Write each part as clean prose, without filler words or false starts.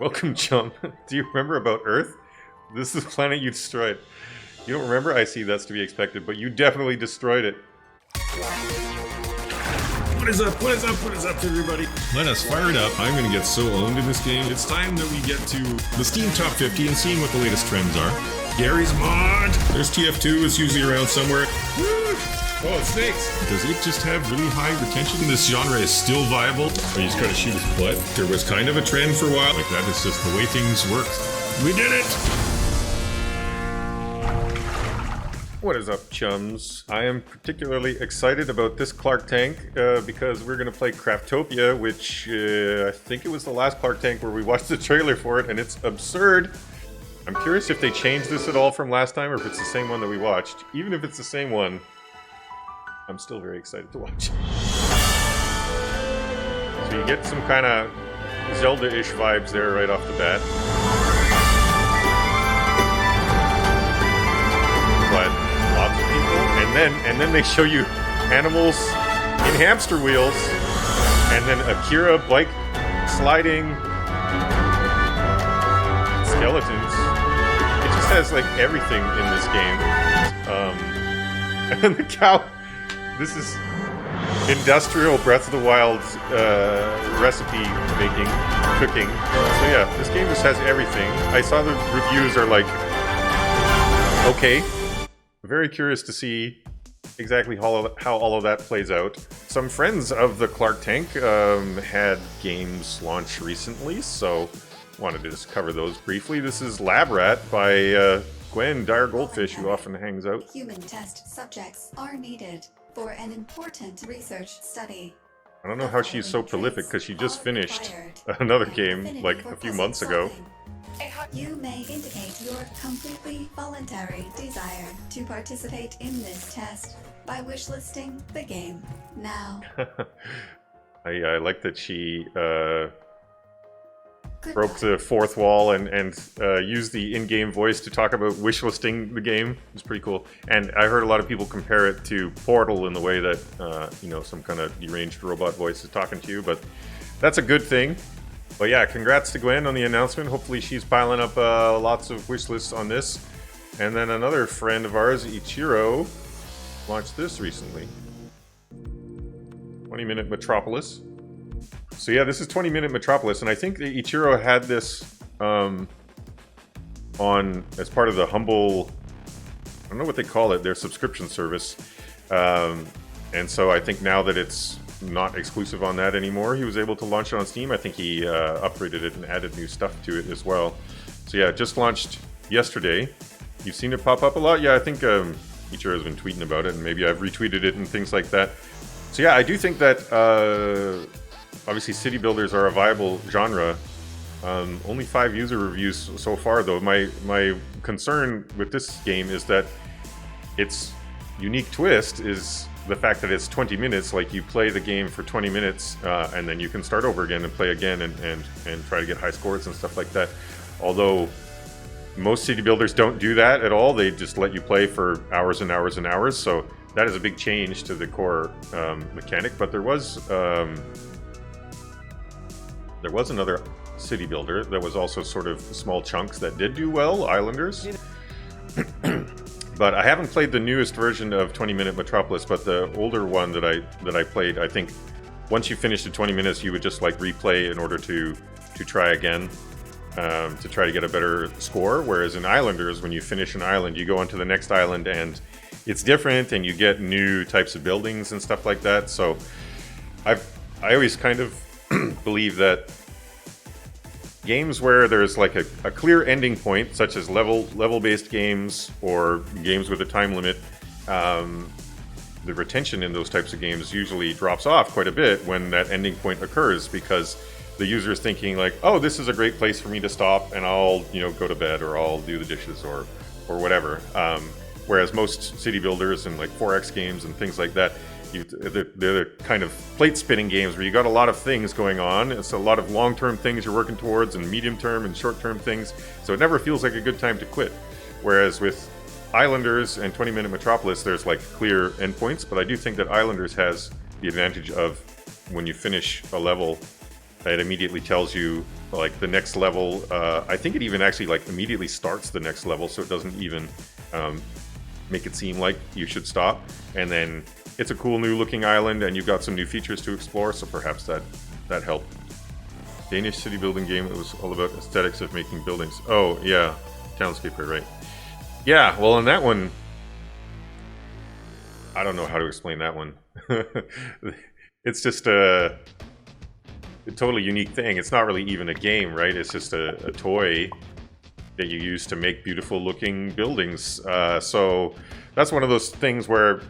Welcome, chum. Do you remember about Earth? This is the planet you destroyed. You don't remember? I see, that's to be expected, but you definitely destroyed it. What is up? What is up? What is up, everybody? Let us fire it up. I'm going to get so owned in this game. It's time that we get to the Steam Top 50 and seeing what the latest trends are. Gary's mod. There's TF2. It's usually around somewhere. Woo! Oh, it's snakes. Does it just have really high retention? This genre is still viable. Or you just gotta shoot his butt. There was kind of a trend for a while. Like that is just the way things work. We did it! What is up, chums? I am particularly excited about this Clark Tank because we're going to play Craftopia, which I think it was the last Clark Tank where we watched the trailer for it, and it's absurd. I'm curious if they changed this at all from last time, or if it's the same one that we watched. Even if it's the same one, I'm still very excited to watch. So you get some kind of Zelda-ish vibes there right off the bat. But lots of people, and then they show you animals in hamster wheels, and then Akira bike sliding skeletons. It just has like everything in this game. And then the cow. This is industrial Breath of the Wild recipe making, cooking. So yeah, this game just has everything. I saw the reviews are like, okay. Very curious to see exactly how all of that plays out. Some friends of the Clark Tank had games launch recently, so wanted to just cover those briefly. This is Lab Rat by Gwen, Dire Goldfish, who often hangs out. Human test subjects are needed for an important research study. I don't know how she's so prolific, because she just finished another game like a few months ago. You may indicate your completely voluntary desire to participate in this test by wishlisting the game now. I like that she broke the fourth wall and used the in-game voice to talk about wishlisting the game. It's pretty cool. And I heard a lot of people compare it to Portal in the way that, you know, some kind of deranged robot voice is talking to you, but that's a good thing. But yeah, congrats to Gwen on the announcement. Hopefully she's piling up lots of wish lists on this. And then another friend of ours, Ichiro, launched this recently. 20-minute Metropolis. So yeah, this is 20-minute Metropolis, and I think that Ichiro had this on as part of the Humble, I don't know what they call it, their subscription service. And so I think now that it's not exclusive on that anymore, he was able to launch it on Steam. I think he upgraded it and added new stuff to it as well. So yeah, it just launched yesterday. You've seen it pop up a lot? Yeah, I think Ichiro has been tweeting about it, and maybe I've retweeted it and things like that. So yeah, I do think that obviously city builders are a viable genre. Only 5 user reviews so far, though. My concern with this game is that its unique twist is the fact that it's 20 minutes, like you play the game for 20 minutes and then you can start over again and play again and try to get high scores and stuff like that. Although most city builders don't do that at all. They just let you play for hours and hours and hours. So that is a big change to the core mechanic. But there was another city builder that was also sort of small chunks that did do well, Islanders. But I haven't played the newest version of 20-minute Metropolis, but the older one that I played, I think once you finish the 20 minutes, you would just like replay in order to try again, to try to get a better score. Whereas in Islanders, when you finish an island, you go on to the next island and it's different, and you get new types of buildings and stuff like that. So I always kind of believe that games where there's like a clear ending point, such as level-based games or games with a time limit, the retention in those types of games usually drops off quite a bit when that ending point occurs, because the user is thinking like, oh, this is a great place for me to stop, and I'll, you know, go to bed, or I'll do the dishes, or whatever. Whereas most city builders and like 4X games and things like that, they're the kind of plate spinning games where you got a lot of things going on. It's a lot of long-term things you're working towards, and medium-term and short-term things. So it never feels like a good time to quit. Whereas with Islanders and 20-minute Metropolis, there's like clear endpoints. But I do think that Islanders has the advantage of when you finish a level, it immediately tells you like the next level. I think it even actually like immediately starts the next level, so it doesn't even make it seem like you should stop. And then it's a cool new looking island, and you've got some new features to explore, so perhaps that helped. Danish city building game that was all about aesthetics of making buildings. Oh yeah, Townscaper, right? Yeah, well, in that one, I don't know how to explain that one. It's just a totally unique thing. It's not really even a game, right? It's just a toy that you use to make beautiful looking buildings. So that's one of those things where,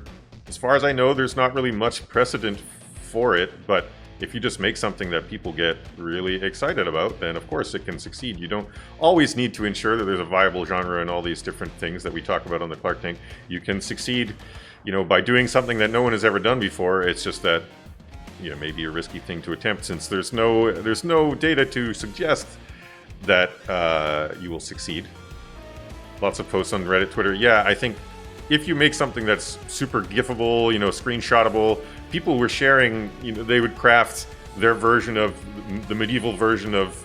as far as I know, there's not really much precedent for it, but if you just make something that people get really excited about, then of course it can succeed. You don't always need to ensure that there's a viable genre and all these different things that we talk about on the Clark Tank. You can succeed, you know, by doing something that no one has ever done before. It's just that, you know, maybe a risky thing to attempt, since there's no data to suggest that you will succeed. Lots of posts on Reddit, Twitter. Yeah, I think if you make something that's super gifable, you know, screenshotable, people were sharing, you know, they would craft their version of the medieval version of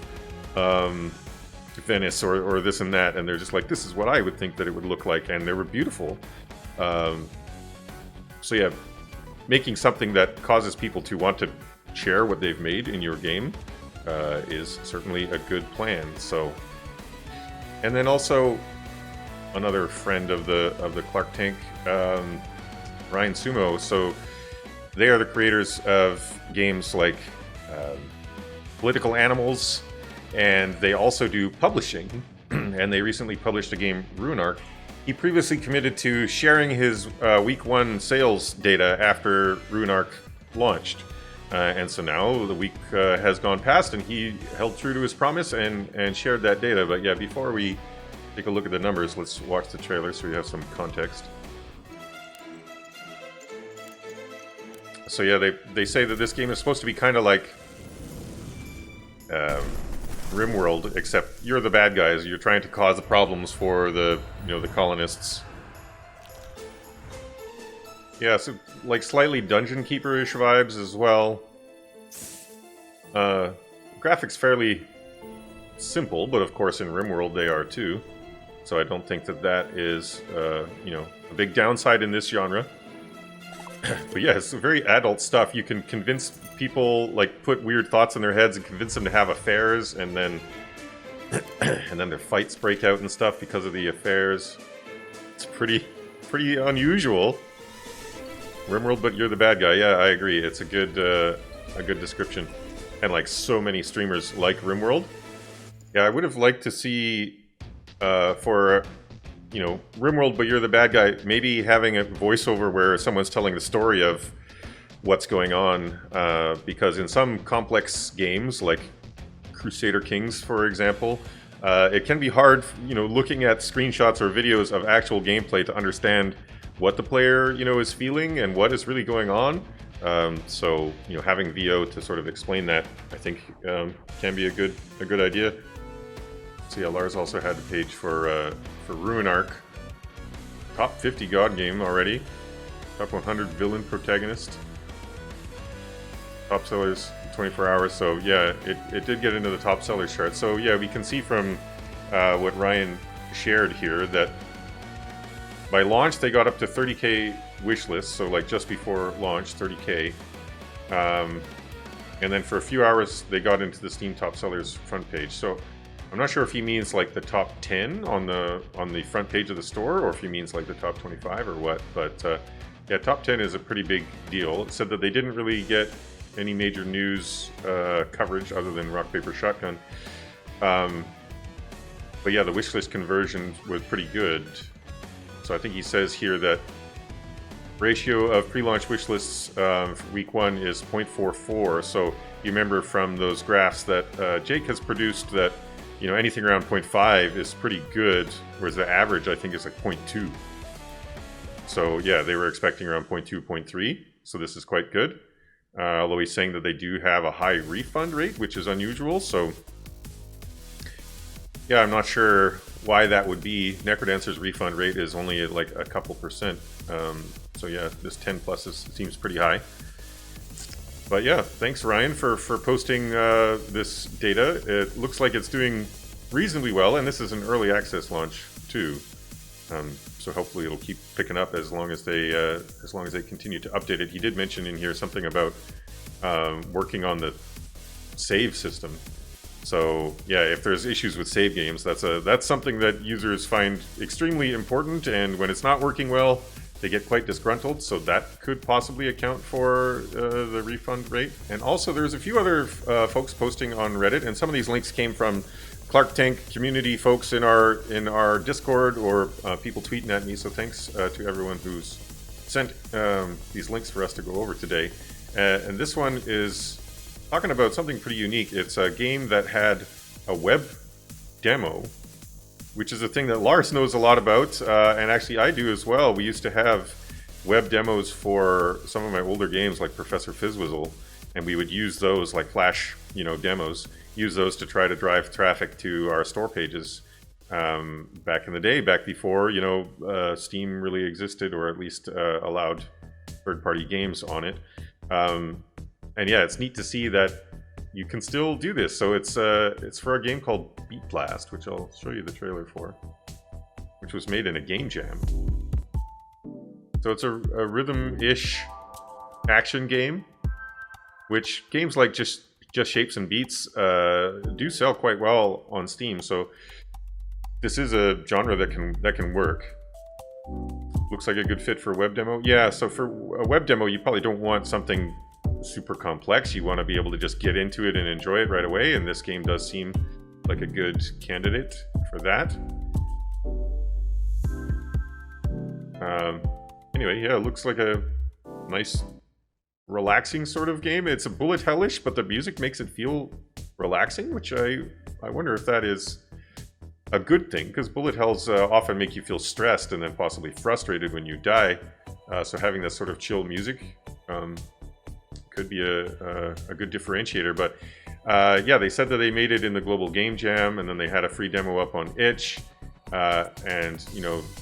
Venice or this and that, and they're just like, this is what I would think that it would look like, and they were beautiful. So yeah, making something that causes people to want to share what they've made in your game is certainly a good plan. So, and then also another friend of the Clark Tank, Ryan Sumo. So they are the creators of games like Political Animals, and they also do publishing. And they recently published a game, Ruin Arc. He previously committed to sharing his week 1 sales data after Ruin Arc launched. And so now the week has gone past, and he held true to his promise and shared that data. But yeah, before we take a look at the numbers, let's watch the trailer so we have some context. So yeah, they say that this game is supposed to be kind of like RimWorld, except you're the bad guys. You're trying to cause the problems for the colonists. Yeah, so like slightly Dungeon Keeper-ish vibes as well. Graphics fairly simple, but of course in RimWorld they are too. So I don't think that is a big downside in this genre. But yeah, it's very adult stuff. You can convince people, like, put weird thoughts in their heads and convince them to have affairs, and then their fights break out and stuff because of the affairs. It's pretty unusual. RimWorld, but you're the bad guy. Yeah, I agree. It's a good description, and like so many streamers like RimWorld. Yeah, I would have liked to see for RimWorld, but you're the bad guy, maybe having a voiceover where someone's telling the story of what's going on, because in some complex games, like Crusader Kings, for example, it can be hard, looking at screenshots or videos of actual gameplay to understand what the player, is feeling and what is really going on. So, having VO to sort of explain that, I think, can be a good idea. So yeah, Lars also had the page for Ruin Arc. Top 50 God game already. Top 100 villain protagonist. Top sellers 24 hours. So yeah, it did get into the top sellers chart. So yeah, we can see from what Ryan shared here that by launch they got up to 30k wish lists. So like just before launch, 30k. And then for a few hours they got into the Steam top sellers front page. So I'm not sure if he means like the top 10 on the front page of the store, or if he means like the top 25 or what. But yeah, top 10 is a pretty big deal. It said that they didn't really get any major news coverage other than Rock Paper Shotgun. But yeah, the wishlist conversion was pretty good. So I think he says here that ratio of pre-launch wishlists for week 1 is 0.44. So you remember from those graphs that Jake has produced that anything around 0.5 is pretty good, whereas the average, I think, is like 0.2. So yeah, they were expecting around 0.2, 0.3, so this is quite good. Although he's saying that they do have a high refund rate, which is unusual, so yeah, I'm not sure why that would be. Necrodancer's refund rate is only like a couple percent. So yeah, this 10 plus seems pretty high. But yeah, thanks Ryan for posting this data. It looks like it's doing reasonably well, and this is an early access launch too. So hopefully it'll keep picking up as long as they continue to update it. He did mention in here something about working on the save system. So yeah, if there's issues with save games, that's something that users find extremely important, and when it's not working well, they get quite disgruntled. So that could possibly account for the refund rate. And also, there's a few other folks posting on Reddit, and some of these links came from Clark Tank community folks in our Discord, or people tweeting at me. So thanks to everyone who's sent these links for us to go over today. And this one is talking about something pretty unique. It's a game that had a web demo, which is a thing that Lars knows a lot about, and actually I do as well. We used to have web demos for some of my older games like Professor Fizzwizzle, and we would use those like Flash, demos, use those to try to drive traffic to our store pages back in the day, back before, Steam really existed, or at least allowed third-party games on it. And yeah, it's neat to see that you can still do this. So it's for a game called Beat Blast, which I'll show you the trailer for, which was made in a game jam. So it's a rhythm-ish action game, which games like just Shapes and Beats do sell quite well on Steam. So this is a genre that can work. Looks like a good fit for a web demo. Yeah, so for a web demo, you probably don't want something super complex. You want to be able to just get into it and enjoy it right away, and this game does seem like a good candidate for that. Anyway, yeah, it looks like a nice relaxing sort of game. It's a bullet hellish, but the music makes it feel relaxing, which I wonder if that is a good thing, because bullet hells often make you feel stressed and then possibly frustrated when you die. So having that sort of chill music could be a good differentiator. But yeah, they said that they made it in the Global Game Jam, and then they had a free demo up on itch, and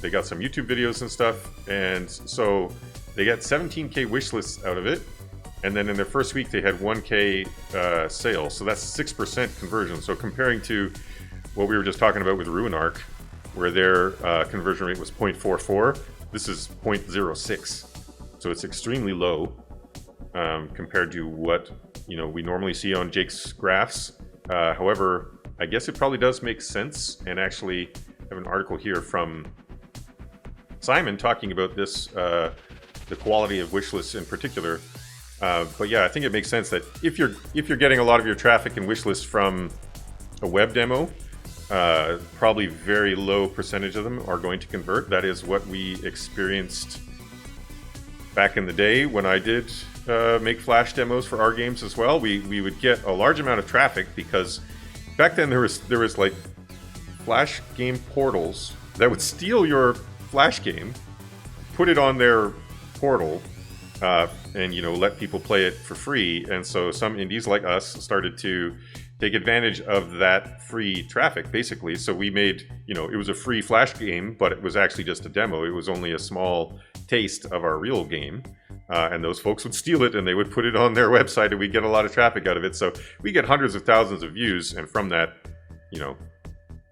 they got some YouTube videos and stuff, and so they got 17k wishlists out of it, and then in their first week they had 1k sales, so that's 6% conversion. So comparing to what we were just talking about with Ruinark, where their conversion rate was 0.44, this is 0.06, so it's extremely low compared to what we normally see on Jake's graphs. However, I guess it probably does make sense, and actually I have an article here from Simon talking about this, the quality of wishlists in particular. But yeah, I think it makes sense that if you're getting a lot of your traffic and wishlists from a web demo, probably very low percentage of them are going to convert. That is what we experienced back in the day when I did make Flash demos for our games as well. We would get a large amount of traffic because back then there was like Flash game portals that would steal your Flash game, put it on their portal, and let people play it for free. And so some indies like us started to take advantage of that free traffic, basically. So we made, it was a free Flash game, but it was actually just a demo. It was only a small taste of our real game. And those folks would steal it and they would put it on their website, and we'd get a lot of traffic out of it. So we get hundreds of thousands of views, and from that,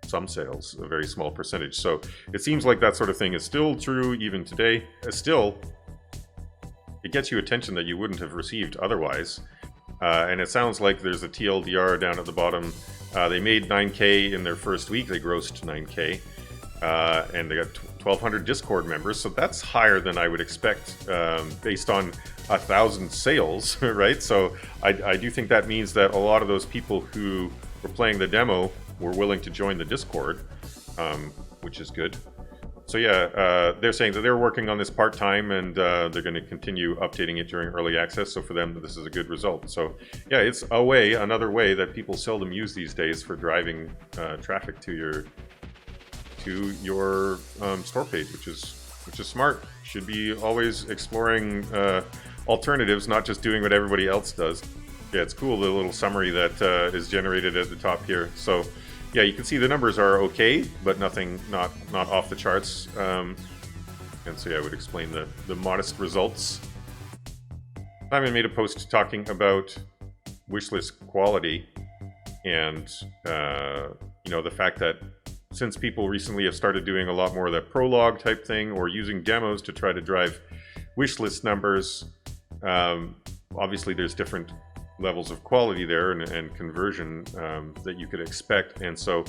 some sales, a very small percentage. So it seems like that sort of thing is still true even today. Still, it gets you attention that you wouldn't have received otherwise. And it sounds like there's a TLDR down at the bottom. They made 9K in their first week. They grossed 9K. And they got 1,200 Discord members. So that's higher than I would expect based on 1,000 sales, right? So I do think that means that a lot of those people who were playing the demo were willing to join the Discord, which is good. So yeah, they're saying that they're working on this part-time, and they're going to continue updating it during early access. So for them, this is a good result. So yeah, it's another way that people seldom use these days for driving traffic to your store page, which is smart. Should be always exploring alternatives, not just doing what everybody else does. Yeah, it's cool, the little summary that is generated at the top here. So yeah, you can see the numbers are okay, but nothing, not off the charts. And so yeah, I would explain the modest results. Simon made a post talking about wishlist quality and, the fact that since people recently have started doing a lot more of the prologue type thing or using demos to try to drive wishlist numbers, obviously there's different levels of quality there and conversion that you could expect. And so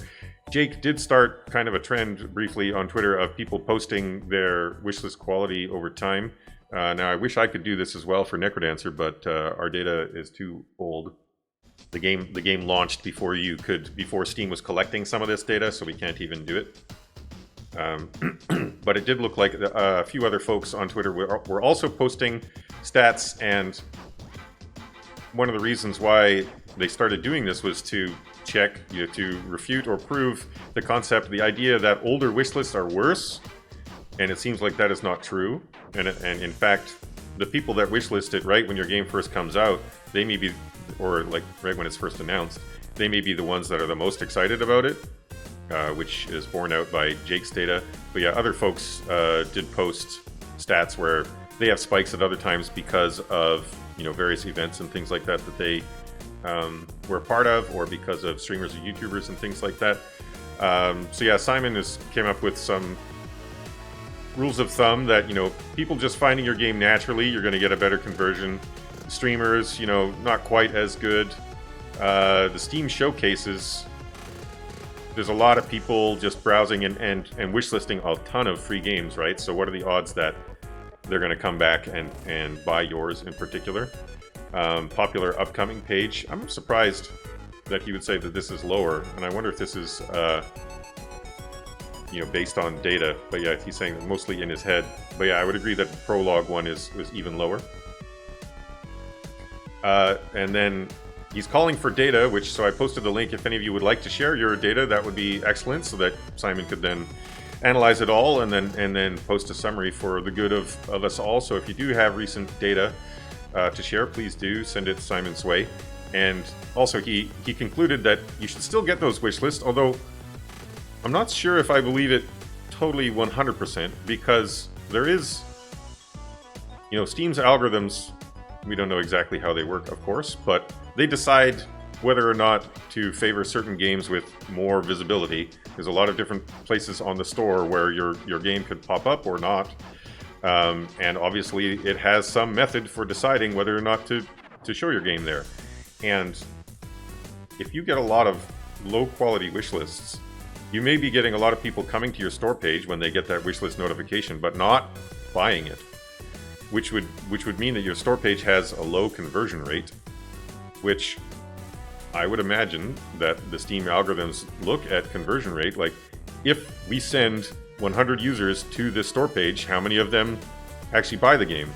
Jake did start kind of a trend briefly on Twitter of people posting their wishlist quality over time. Now I wish I could do this as well for Necrodancer, but our data is too old. The game launched before Steam was collecting some of this data, so we can't even do it. But it did look like a few other folks on Twitter were also posting stats, and one of the reasons why they started doing this was to check, to refute or prove the concept, the idea that older wishlists are worse, and it seems like that is not true. And in fact, the people that wishlist it right when your game first comes out, they may be, or like right when it's first announced, they may be the ones that are the most excited about it, which is borne out by Jake's data. But yeah, other folks did post stats where they have spikes at other times because of various events and things like that they were a part of, or because of streamers or YouTubers and things like that. So yeah, Simon came up with some rules of thumb that people just finding your game naturally, you're going to get a better conversion. Streamers, not quite as good. The Steam showcases, there's a lot of people just browsing and wishlisting a ton of free games, right? So what are the odds that they're going to come back and buy yours in particular? Popular upcoming page. I'm surprised that he would say that this is lower, and I wonder if this is based on data. But yeah, he's saying that mostly in his head. But yeah, I would agree that the prologue one was even lower. And then he's calling for data, so I posted the link. If any of you would like to share your data, that would be excellent, so that Simon could then analyze it all and then post a summary for the good of us all. So if you do have recent data to share, please do send it Simon's way. And also he concluded that you should still get those wish lists, although I'm not sure if I believe it totally 100%, because there is, Steam's algorithms, we don't know exactly how they work, of course, but they decide whether or not to favor certain games with more visibility. There's a lot of different places on the store where your game could pop up or not. And obviously it has some method for deciding whether or not to show your game there. And if you get a lot of low quality wish lists, you may be getting a lot of people coming to your store page when they get that wishlist notification, but not buying it, which would mean that your store page has a low conversion rate, which I would imagine that the Steam algorithms look at conversion rate. Like, if we send 100 users to this store page, how many of them actually buy the game?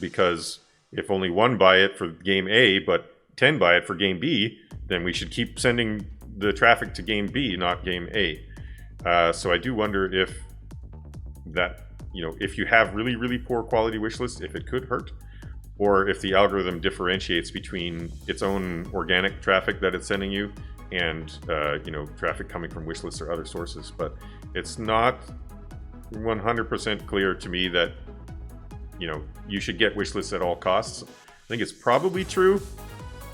Because if only one buy it for game A, but 10 buy it for game B, then we should keep sending the traffic to game B, not game A. So I do wonder if that, if you have really, really poor quality wish lists, if it could hurt, or if the algorithm differentiates between its own organic traffic that it's sending you and traffic coming from wish lists or other sources. But it's not 100% clear to me that you should get wish lists at all costs. I think it's probably true,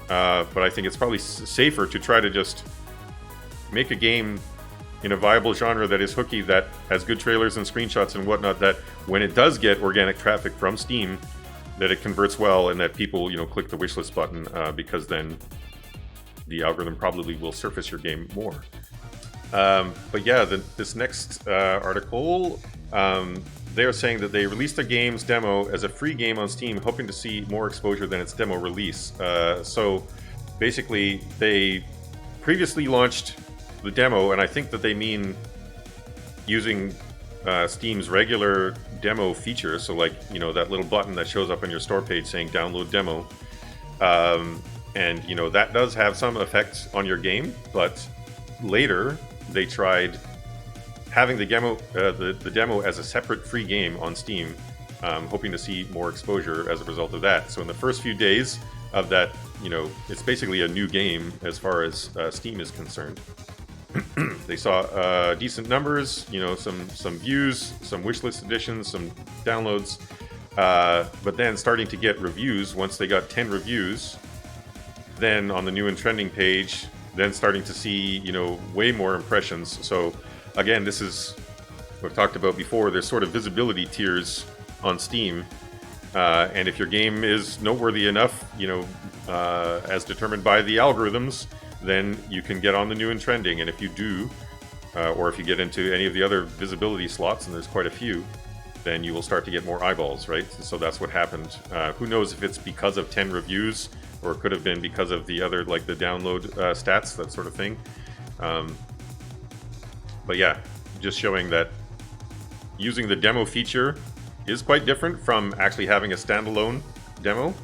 but I think it's probably safer to try to just make a game in a viable genre that is hooky, that has good trailers and screenshots and whatnot, that when it does get organic traffic from Steam, that it converts well and that people, click the wishlist button, because then the algorithm probably will surface your game more. But yeah, this next article, they're saying that they released the game's demo as a free game on Steam, hoping to see more exposure than its demo release. So basically, they previously launched the demo, and I think that they mean using Steam's regular demo feature, so like that little button that shows up on your store page saying download demo, and that does have some effect on your game. But later they tried having the demo as a separate free game on Steam, hoping to see more exposure as a result of that. So in the first few days of that, it's basically a new game as far as Steam is concerned. They saw decent numbers, some views, some wishlist additions, some downloads. But then starting to get reviews, once they got 10 reviews, then on the new and trending page, then starting to see, you know, way more impressions. So again, this is what we've talked about before. There's sort of visibility tiers on Steam. And if your game is noteworthy enough, you know, as determined by the algorithms, then you can get on the new and trending. And if you do, or if you get into any of the other visibility slots, and there's quite a few, then you will start to get more eyeballs, right? So that's what happened. Who knows if it's because of 10 reviews, or it could have been because of the other, like the download stats, that sort of thing. But yeah, just showing that using the demo feature is quite different from actually having a standalone demo.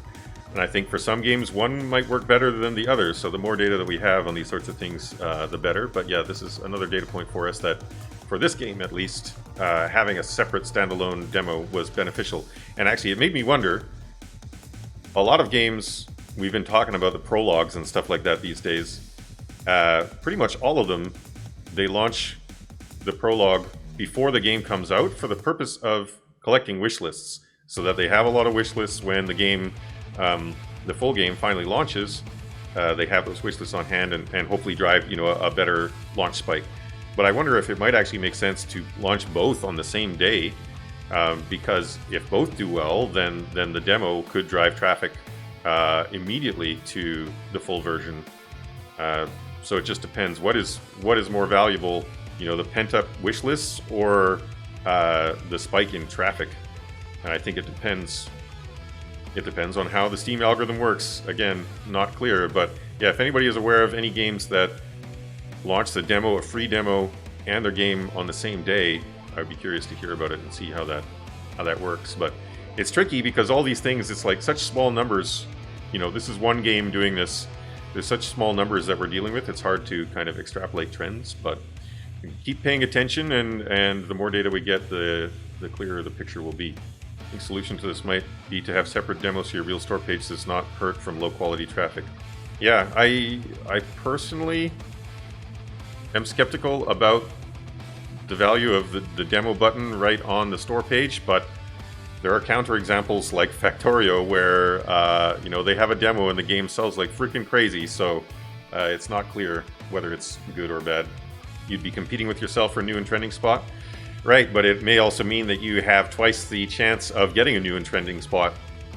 And I think for some games, one might work better than the other. So the more data that we have on these sorts of things, the better. But yeah, this is another data point for us that, for this game at least, having a separate standalone demo was beneficial. And actually, it made me wonder, a lot of games, we've been talking about the prologues and stuff like that these days. Pretty much all of them, they launch the prologue before the game comes out for the purpose of collecting wish lists, so that they have a lot of wish lists when the game, the full game finally launches. They have those wish lists on hand and hopefully drive, you know, a better launch spike. But I wonder if it might actually make sense to launch both on the same day, because if both do well, then the demo could drive traffic immediately to the full version. So it just depends. What is more valuable, you know, the pent-up wish lists or the spike in traffic? And I think it depends. It depends on how the Steam algorithm works. Again, not clear, but yeah, if anybody is aware of any games that launch the demo, a free demo, and their game on the same day, I'd be curious to hear about it and see how that works. But it's tricky because all these things, it's like such small numbers. You know, this is one game doing this. There's such small numbers that we're dealing with. It's hard to kind of extrapolate trends, but keep paying attention, and the more data we get, the clearer the picture will be. I think solution to this might be to have separate demos to your real store page so it's not hurt from low quality traffic. Yeah, I personally am skeptical about the value of the demo button right on the store page, but there are counterexamples like Factorio where you know, they have a demo and the game sells like freaking crazy, so it's not clear whether it's good or bad. You'd be competing with yourself for a new and trending spot, right? But it may also mean that you have twice the chance of getting a new and trending spot,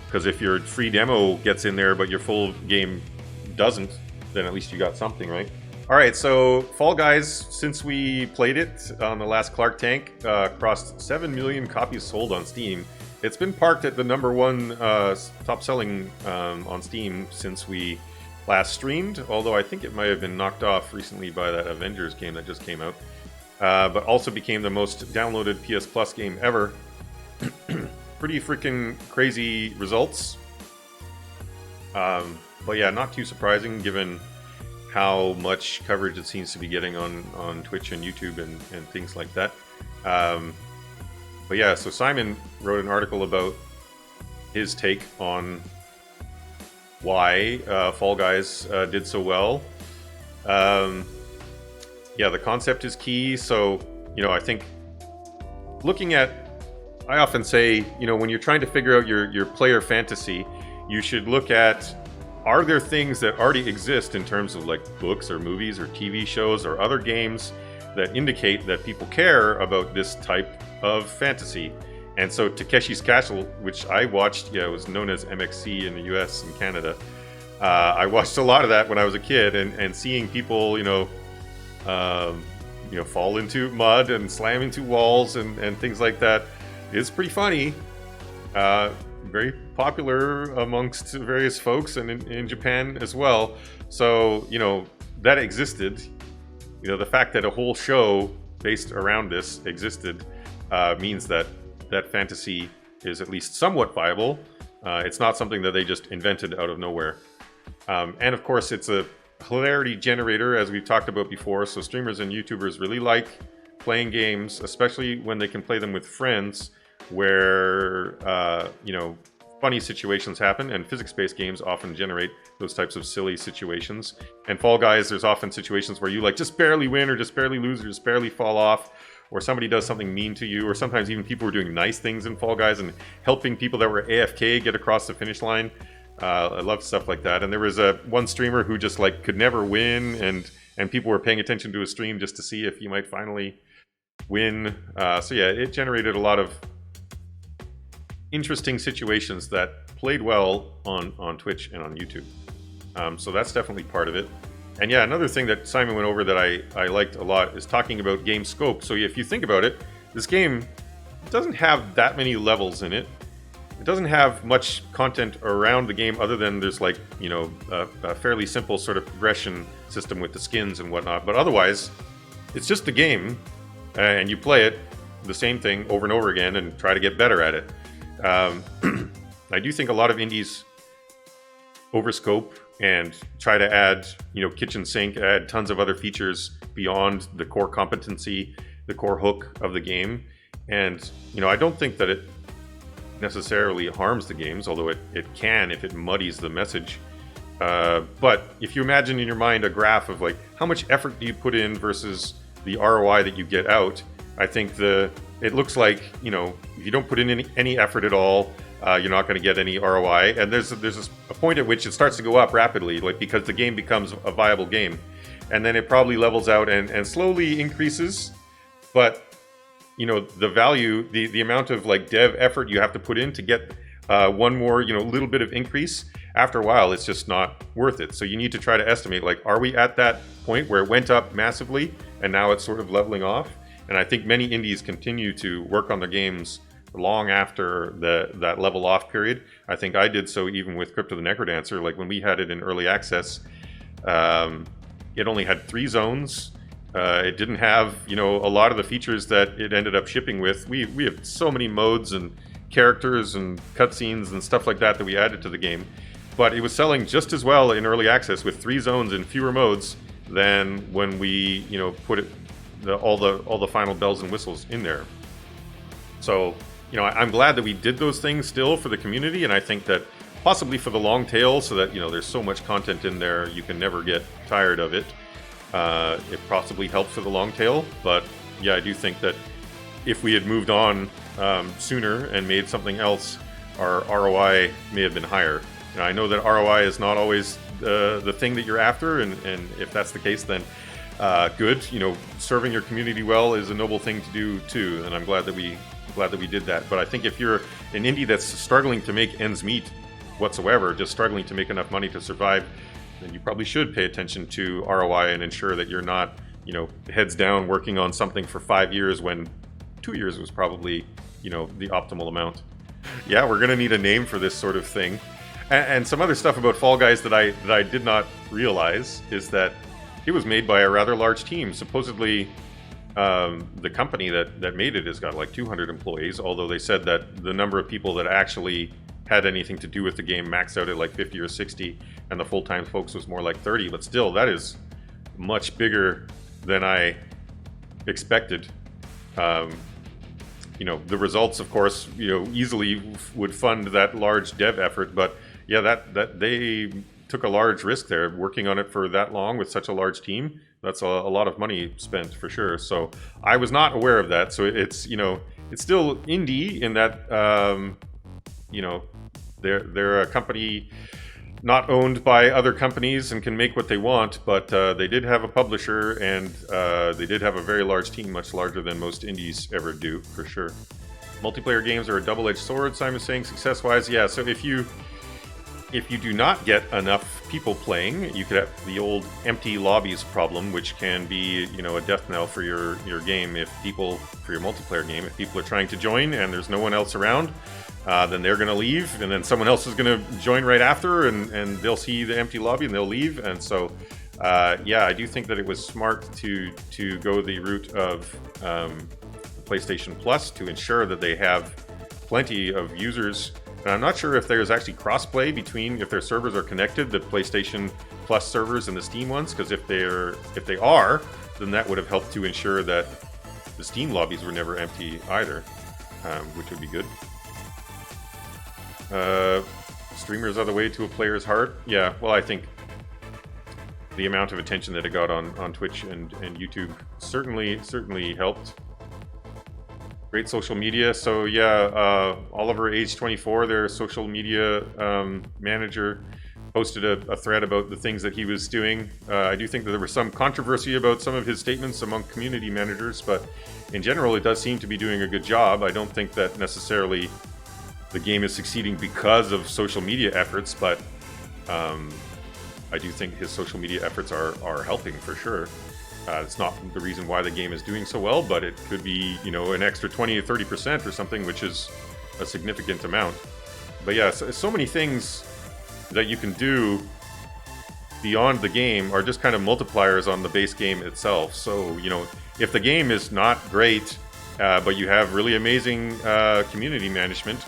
because if your free demo gets in there but your full game doesn't, then at least you got something, right? All right, so Fall Guys, since we played it on the last Clark Tank, crossed 7 million copies sold on Steam. It's been parked at the #1 top selling on Steam since we last streamed, although I think it might have been knocked off recently by that Avengers game that just came out. But also became the most downloaded PS Plus game ever. Pretty freaking crazy results. But yeah, not too surprising given how much coverage it seems to be getting on Twitch and YouTube and things like that. But yeah, so Simon wrote an article about his take on why Fall Guys did so well. Yeah, the concept is key. So, you know, I think looking at, I often say, you know, when you're trying to figure out your player fantasy, you should look at, are there things that already exist in terms of like books or movies or TV shows or other games that indicate that people care about this type of fantasy? And so Takeshi's Castle, which I watched, yeah, it was known as MXC in the US and Canada. I watched a lot of that when I was a kid, and seeing people, you know, fall into mud and slam into walls and things like that is pretty funny. Very popular amongst various folks and in Japan as well. So, you know, that existed. You know, the fact that a whole show based around this existed means that fantasy is at least somewhat viable. It's not something that they just invented out of nowhere. And of course, it's a hilarity generator, as we've talked about before. So streamers and YouTubers really like playing games, especially when they can play them with friends, where, you know, funny situations happen, and physics-based games often generate those types of silly situations. And Fall Guys, there's often situations where you like just barely win, or just barely lose, or just barely fall off, or somebody does something mean to you, or sometimes even people are doing nice things in Fall Guys and helping people that were AFK get across the finish line. I love stuff like that. And there was one streamer who just like could never win, and people were paying attention to his stream just to see if he might finally win. So yeah, it generated a lot of interesting situations that played well on Twitch and on YouTube. So that's definitely part of it. And yeah, another thing that Simon went over that I liked a lot is talking about game scope. So if you think about it, this game doesn't have that many levels in it. It doesn't have much content around the game other than there's like, you know, a fairly simple sort of progression system with the skins and whatnot. But otherwise, it's just a game, and you play it, the same thing over and over again, and try to get better at it. I do think a lot of indies overscope and try to add, you know, kitchen sink, add tons of other features beyond the core competency, the core hook of the game. And, you know, I don't think that it necessarily harms the games, although it can if it muddies the message. But if you imagine in your mind a graph of like how much effort do you put in versus the ROI that you get out, I think it looks like, you know, if you don't put in any effort at all, you're not going to get any ROI. And there's a point at which it starts to go up rapidly, like because the game becomes a viable game, and then it probably levels out and slowly increases. But you know, the value, the amount of like dev effort you have to put in to get one more, you know, little bit of increase, after a while, it's just not worth it. So you need to try to estimate, like, are we at that point where it went up massively and now it's sort of leveling off? And I think many indies continue to work on their games long after that level off period. I think I did so even with Crypto the Necrodancer. Like when we had it in early access, it only had 3 zones. It didn't have, you know, a lot of the features that it ended up shipping with. We have so many modes and characters and cutscenes and stuff like that we added to the game. But it was selling just as well in early access with 3 zones and fewer modes than when we, you know, put all the final bells and whistles in there. So, you know, I'm glad that we did those things still for the community, and I think that possibly for the long tail, so that, you know, there's so much content in there you can never get tired of it. It possibly helped for the long tail, but yeah, I do think that if we had moved on sooner and made something else, our ROI may have been higher. You know, I know that ROI is not always the thing that you're after, and if that's the case, then good. You know, serving your community well is a noble thing to do too, and I'm glad that we did that. But I think if you're an indie that's struggling to make ends meet whatsoever, just struggling to make enough money to survive, then you probably should pay attention to ROI and ensure that you're not, you know, heads down working on something for 5 years when 2 years was probably, you know, the optimal amount. Yeah, we're gonna need a name for this sort of thing. And some other stuff about Fall Guys that I did not realize is that it was made by a rather large team. Supposedly, the company that made it has got like 200 employees, although they said that the number of people that actually had anything to do with the game maxed out at like 50 or 60, and the full-time folks was more like 30. But still, that is much bigger than I expected. You know, the results, of course, you know, easily would fund that large dev effort, but yeah, that they took a large risk there, working on it for that long with such a large team. That's a lot of money spent for sure. So I was not aware of that. So it's, you know, it's still indie in that, you know, they're a company not owned by other companies and can make what they want, but they did have a publisher, and they did have a very large team, much larger than most indies ever do, for sure. Multiplayer games are a double-edged sword, Simon's saying, success-wise. Yeah, so if you do not get enough people playing, you could have the old empty lobbies problem, which can be, you know, a death knell for your game. For your multiplayer game, if people are trying to join and there's no one else around, then they're going to leave, and then someone else is going to join right after, and they'll see the empty lobby and they'll leave. And so, yeah, I do think that it was smart to go the route of PlayStation Plus to ensure that they have plenty of users. And I'm not sure if there's actually crossplay between, if their servers are connected, the PlayStation Plus servers and the Steam ones, because if they are, then that would have helped to ensure that the Steam lobbies were never empty either, which would be good. Streamers are the way to a player's heart. Yeah, well, I think the amount of attention that it got on Twitch and YouTube certainly helped. Great social media. So yeah, Oliver, age 24, their social media manager, posted a thread about the things that he was doing. I do think that there was some controversy about some of his statements among community managers, but in general, it does seem to be doing a good job. I don't think that necessarily the game is succeeding because of social media efforts, but I do think his social media efforts are helping for sure. It's not the reason why the game is doing so well, but it could be, you know, an extra 20 or 30% or something, which is a significant amount. But yeah, so many things that you can do beyond the game are just kind of multipliers on the base game itself. So, you know, if the game is not great, but you have really amazing community management,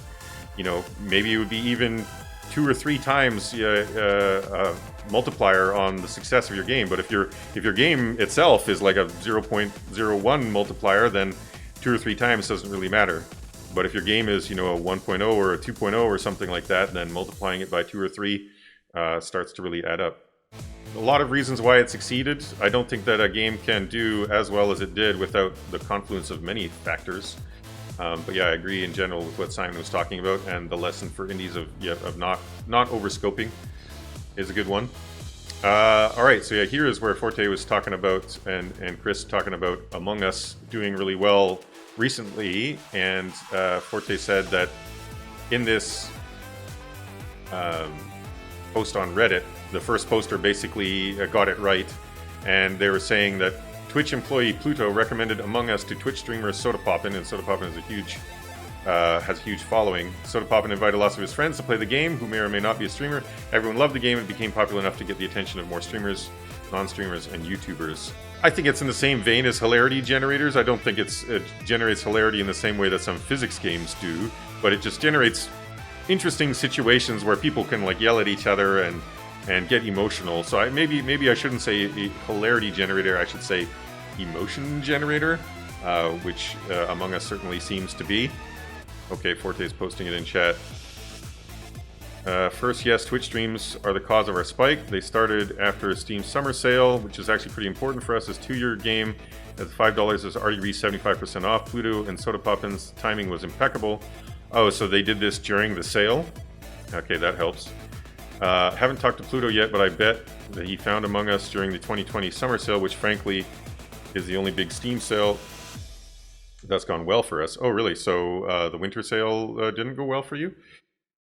you know, maybe it would be even 2 or 3 times multiplier on the success of your game. But if your game itself is like a 0.01 multiplier, then 2 or 3 times doesn't really matter. But if your game is, you know, a 1.0 or a 2.0 or something like that, then multiplying it by 2 or 3 starts to really add up. A lot of reasons why it succeeded. I don't think that a game can do as well as it did without the confluence of many factors. But yeah, I agree in general with what Simon was talking about, and the lesson for indies of not overscoping is a good one. All right, so yeah, here is where Forte was talking about, and Chris talking about Among Us doing really well recently, and Forte said that in this post on Reddit, the first poster basically got it right, and they were saying that Twitch employee Pluto recommended Among Us to Twitch streamer Sodapoppin, and Sodapoppin is has a huge following. Sodapoppin invited lots of his friends to play the game, who may or may not be a streamer. Everyone loved the game and became popular enough to get the attention of more streamers, non-streamers, and YouTubers. I think it's in the same vein as hilarity generators. I don't think it generates hilarity in the same way that some physics games do, but it just generates interesting situations where people can like yell at each other and get emotional. So maybe I shouldn't say a hilarity generator, I should say emotion generator, which Among Us certainly seems to be. Okay, Forte's posting it in chat. First, yes, Twitch streams are the cause of our spike. They started after Steam Summer Sale, which is actually pretty important for us. This 2-year game at $5 is already reached 75% off. Pluto and Sodapoppin's timing was impeccable. Oh, so they did this during the sale? Okay, that helps. Haven't talked to Pluto yet, but I bet that he found Among Us during the 2020 Summer Sale, which frankly is the only big Steam sale that's gone well for us. Oh, really? So the winter sale didn't go well for you?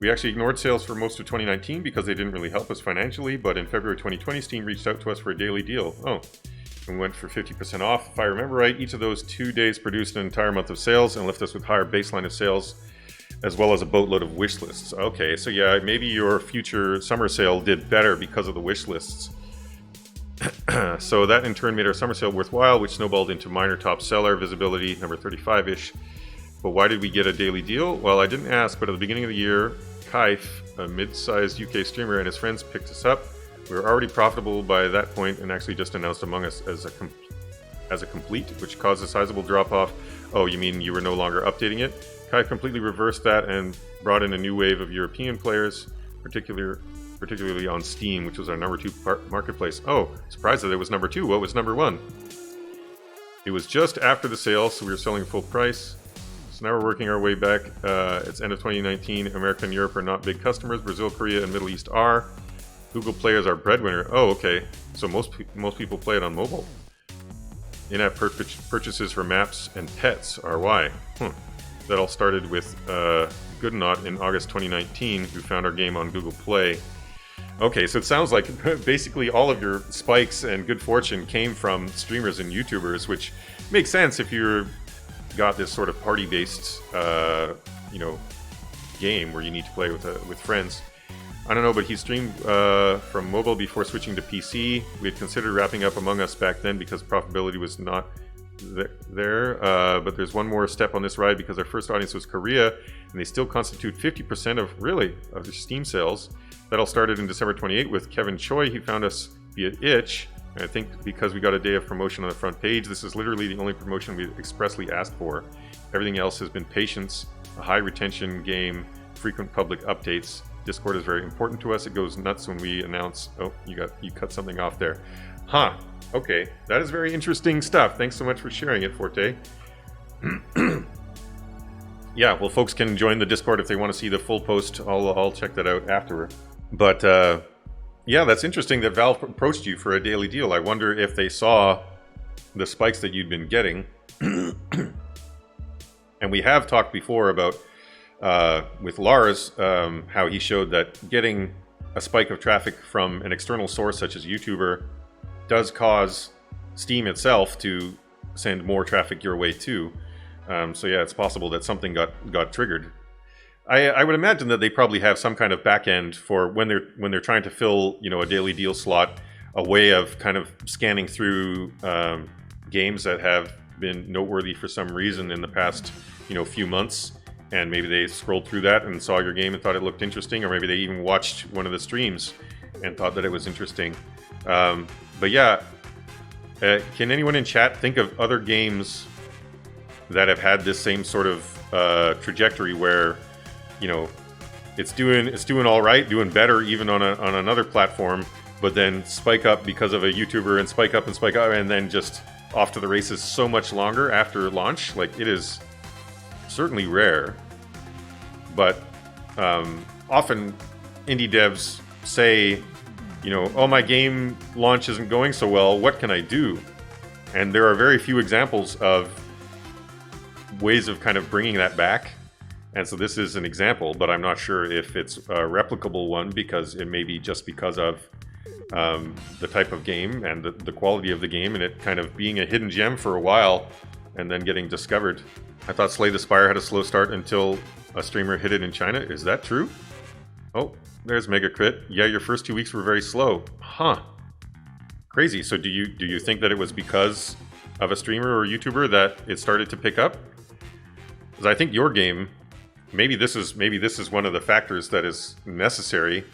We actually ignored sales for most of 2019 because they didn't really help us financially, but in February 2020, Steam reached out to us for a daily deal. Oh, and we went for 50% off. If I remember right, each of those 2 days produced an entire month of sales and left us with higher baseline of sales, as well as a boatload of wish lists. Okay, so yeah, maybe your future summer sale did better because of the wish lists. So that in turn made our summer sale worthwhile, which snowballed into minor top seller visibility, number 35-ish. But why did we get a daily deal? Well, I didn't ask, but at the beginning of the year, Kaif, a mid-sized UK streamer, and his friends picked us up. We were already profitable by that point and actually just announced Among Us as a complete, which caused a sizable drop-off. Oh, you mean you were no longer updating it? Kaif completely reversed that and brought in a new wave of European players, particularly on Steam, which was our number 2 marketplace. Oh, surprised that it was number 2. What was number 1? It was just after the sale, so we were selling full price. So now we're working our way back. It's end of 2019. America and Europe are not big customers. Brazil, Korea, and Middle East are. Google Play is our breadwinner. Oh, okay. So most people play it on mobile. In-app purchases for maps and pets are why. That all started with Goodnot in August 2019, who found our game on Google Play. Okay, so it sounds like basically all of your spikes and good fortune came from streamers and YouTubers, which makes sense if you're got this sort of party-based, game where you need to play with friends. I don't know, but he streamed from mobile before switching to PC. We had considered wrapping up Among Us back then because profitability was not there. But there's one more step on this ride because our first audience was Korea, and they still constitute 50% of the Steam sales. That all started in December 28 with Kevin Choi. He found us via Itch. And I think because we got a day of promotion on the front page, this is literally the only promotion we expressly asked for. Everything else has been patience, a high retention game, frequent public updates. Discord is very important to us. It goes nuts when we announce. Oh, you cut something off there. Huh. Okay. That is very interesting stuff. Thanks so much for sharing it, Forte. Yeah, well, folks can join the Discord if they want to see the full post. I'll check that out afterward. But yeah, that's interesting that Valve approached you for a daily deal. I wonder if they saw the spikes that you'd been getting. And we have talked before about, with Lars, how he showed that getting a spike of traffic from an external source such as YouTuber does cause Steam itself to send more traffic your way too. So yeah, it's possible that something got triggered. I would imagine that they probably have some kind of backend for when they're trying to fill, you know, a daily deal slot, a way of kind of scanning through games that have been noteworthy for some reason in the past, you know, few months, and maybe they scrolled through that and saw your game and thought it looked interesting, or maybe they even watched one of the streams and thought that it was interesting. But yeah, can anyone in chat think of other games that have had this same sort of trajectory where, you know, it's doing all right, doing better even on another platform, but then spike up because of a YouTuber and spike up, and then just off to the races so much longer after launch? Like, it is certainly rare, but often indie devs say, you know, oh, my game launch isn't going so well, what can I do? And there are very few examples of ways of kind of bringing that back. And so this is an example, but I'm not sure if it's a replicable one, because it may be just because of the type of game and the quality of the game, and it kind of being a hidden gem for a while and then getting discovered. I thought Slay the Spire had a slow start until a streamer hit it in China. Is that true? Oh, there's Mega Crit. Yeah, your first 2 weeks were very slow. Huh. Crazy. So do you think that it was because of a streamer or YouTuber that it started to pick up? Because I think your game, maybe this is one of the factors that is necessary.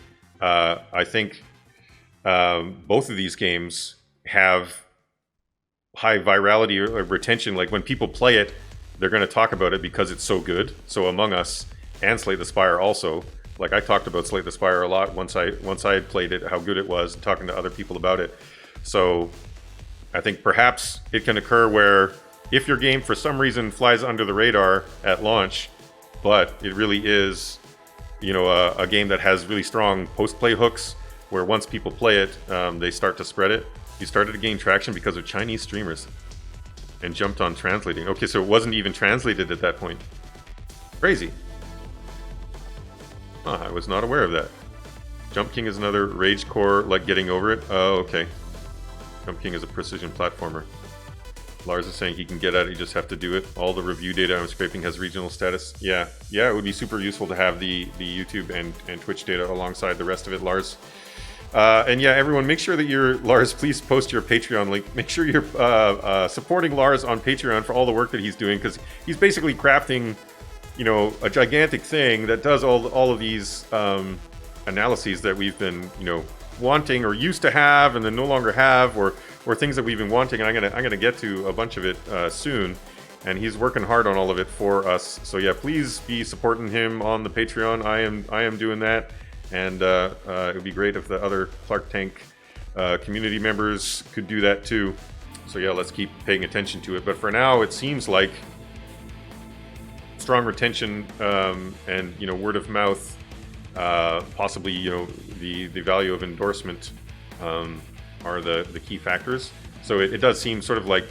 I think both of these games have high virality or retention. Like, when people play it, they're going to talk about it because it's so good. So Among Us and Slay the Spire also. Like, I talked about Slay the Spire a lot once I had played it, how good it was, and talking to other people about it. So I think perhaps it can occur where if your game for some reason flies under the radar at launch, but it really is, you know, a game that has really strong post-play hooks, where once people play it, they start to spread it. You started to gain traction because of Chinese streamers and jumped on translating. Okay, so it wasn't even translated at that point. Crazy. I was not aware of that. Jump King is another Rage Core, like Getting Over It. Oh, okay. Jump King is a precision platformer. Lars is saying he can get at it, you just have to do it. All the review data I'm scraping has regional status. Yeah, it would be super useful to have the YouTube and Twitch data alongside the rest of it, Lars. And yeah, everyone, make sure that Lars, please post your Patreon link. Make sure you're supporting Lars on Patreon for all the work that he's doing, because he's basically crafting, you know, a gigantic thing that does all of these analyses that we've been, you know, wanting or used to have and then no longer have, or things that we've been wanting. And I'm gonna get to a bunch of it soon, and he's working hard on all of it for us. So yeah, please be supporting him on the Patreon. I am doing that, and it would be great if the other Clark Tank community members could do that too. So yeah, let's keep paying attention to it. But for now, it seems like strong retention and, you know, word of mouth, possibly, you know, the value of endorsement are the key factors. So it does seem sort of like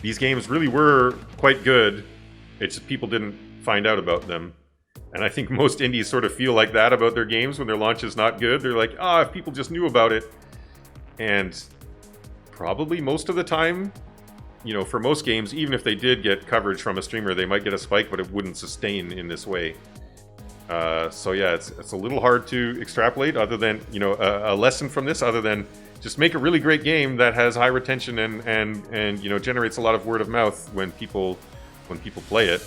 these games really were quite good. It's just people didn't find out about them. And I think most indies sort of feel like that about their games when their launch is not good. They're like, if people just knew about it. And probably most of the time, you know, for most games, even if they did get coverage from a streamer, they might get a spike, but it wouldn't sustain in this way. So yeah, it's a little hard to extrapolate, other than, you know, a lesson from this, other than just make a really great game that has high retention and you know, generates a lot of word of mouth when people play it.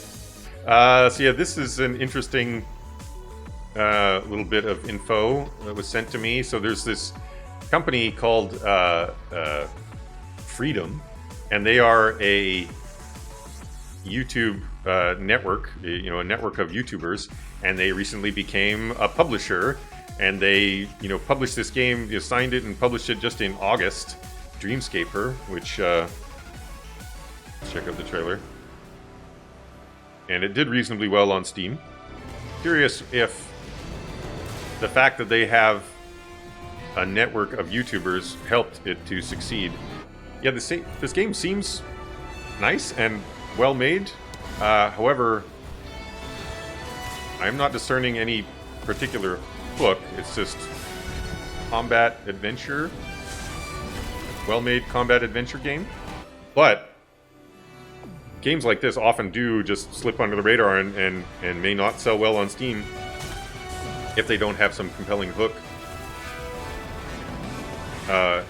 So yeah, this is an interesting little bit of info that was sent to me. So there's this company called Freedom, and they are YouTube network, you know, a network of YouTubers, and they recently became a publisher, and they, you know, published this game, they signed it and published it just in August, Dreamscaper, which, let's check out the trailer. And it did reasonably well on Steam. Curious if the fact that they have a network of YouTubers helped it to succeed. Yeah, this game seems nice and well made. However, I'm not discerning any particular hook. It's just combat adventure, well made combat adventure game. But games like this often do just slip under the radar and may not sell well on Steam if they don't have some compelling hook.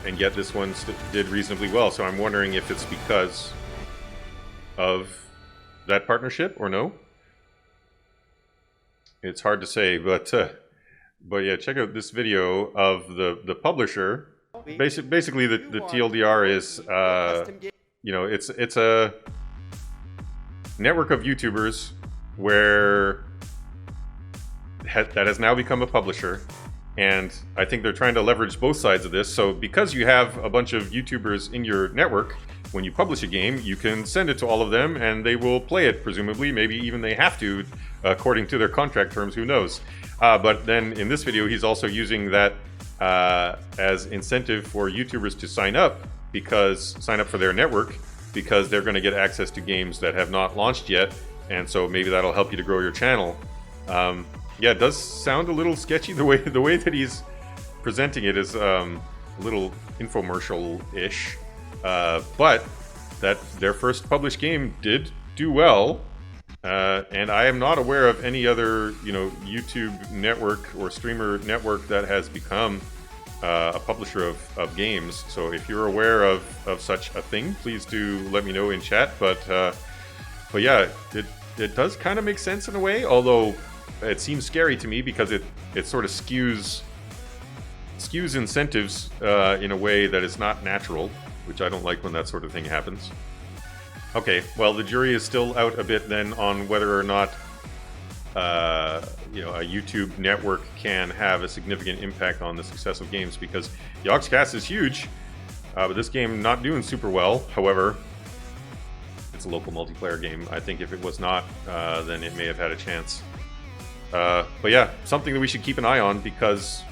And yet this one did reasonably well, so I'm wondering if it's because of that partnership or no. It's hard to say, but yeah, check out this video of the publisher. Basically, the TLDR is, you know, it's a network of YouTubers where that has now become a publisher. And I think they're trying to leverage both sides of this. So because you have a bunch of YouTubers in your network, when you publish a game, you can send it to all of them and they will play it, presumably. Maybe even they have to, according to their contract terms, who knows. But then in this video, he's also using that as incentive for YouTubers to sign up for their network, because they're going to get access to games that have not launched yet. And so maybe that'll help you to grow your channel. Yeah, it does sound a little sketchy. The way that he's presenting it is a little infomercial-ish. But that their first published game did do well, and I am not aware of any other, you know, YouTube network or streamer network that has become a publisher of games. So if you're aware of such a thing, please do let me know in chat. But yeah, it does kind of make sense in a way, although it seems scary to me because it sort of skews incentives in a way that is not natural, which I don't like when that sort of thing happens. Okay, well, the jury is still out a bit then on whether or not you know, a YouTube network can have a significant impact on the success of games, because Yogscast is huge, but this game not doing super well. However, it's a local multiplayer game. I think if it was not, then it may have had a chance. But yeah, something that we should keep an eye on, because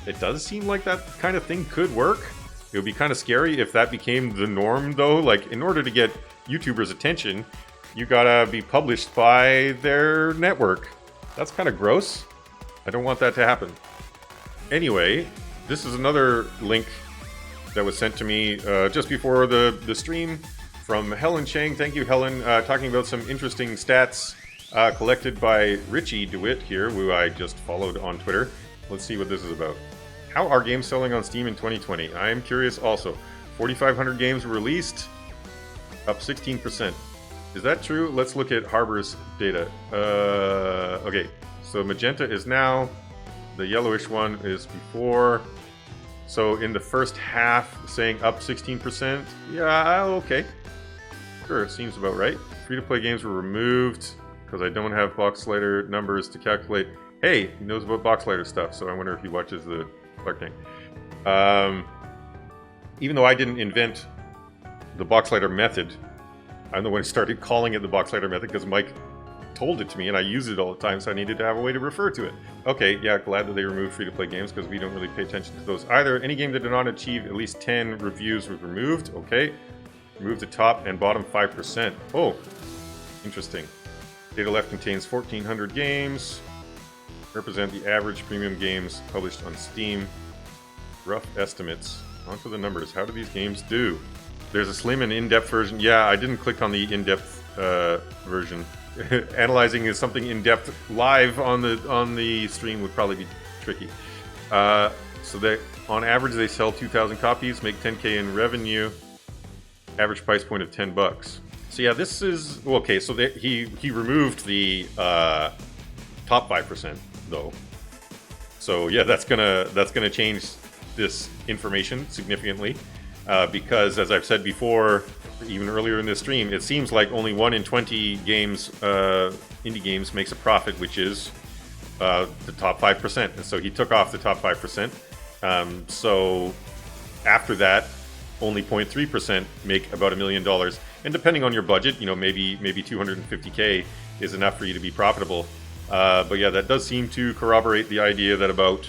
it does seem like that kind of thing could work. It would be kind of scary if that became the norm, though. Like, in order to get YouTubers' attention, you gotta be published by their network. That's kind of gross. I don't want that to happen. Anyway, this is another link that was sent to me just before the stream from Helen Chang. Thank you, Helen. Talking about some interesting stats collected by Richie DeWitt here, who I just followed on Twitter. Let's see what this is about. How are games selling on Steam in 2020? I am curious also. 4,500 games were released, up 16%. Is that true? Let's look at Harbor's data. Okay, so magenta is now, the yellowish one is before. So in the first half, saying up 16%. Yeah, okay. Sure, seems about right. Free-to-play games were removed because I don't have Boxlighter numbers to calculate. Hey, he knows about Boxlighter stuff, so I wonder if he watches the Clark thing. Even though I didn't invent the Boxlighter method, I'm the one who started calling it the Boxlighter method because Mike told it to me and I use it all the time, so I needed to have a way to refer to it. Okay, yeah, glad that they removed free-to-play games because we don't really pay attention to those either. Any game that did not achieve at least 10 reviews was removed. Okay. Remove the top and bottom 5%. Oh, interesting. Data left contains 1,400 games. Represent the average premium games published on Steam. Rough estimates. On to the numbers. How do these games do? There's a slim and in-depth version. Yeah, I didn't click on the in-depth version. Analyzing is something in-depth live on the stream would probably be tricky. So they, on average, they sell 2,000 copies, make 10K in revenue. Average price point of $10. So yeah, this is okay. So he removed the top 5% though. So yeah, that's gonna change this information significantly because, as I've said before, even earlier in this stream, it seems like only 1 in 20 games, indie games, makes a profit, which is the top 5%. And so he took off the top 5%. So after that, only 0.3% make about $1 million. And depending on your budget, you know, maybe 250K is enough for you to be profitable. But yeah, that does seem to corroborate the idea that about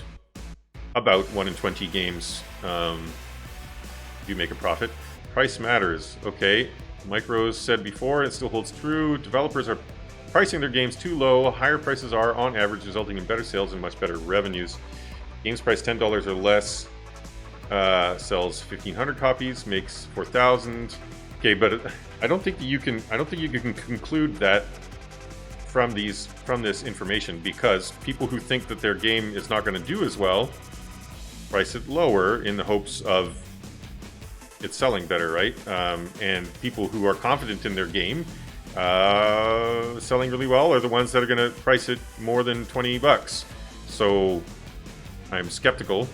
1 in 20 games do make a profit. Price matters. Okay, Micros said before, it still holds true. Developers are pricing their games too low. Higher prices are, on average, resulting in better sales and much better revenues. Games priced $10 or less sells 1,500 copies, makes 4,000. Okay, but I don't think that you can conclude that from this information, because people who think that their game is not going to do as well price it lower in the hopes of it's selling better, right? And people who are confident in their game selling really well are the ones that are going to price it more than $20. So I'm skeptical.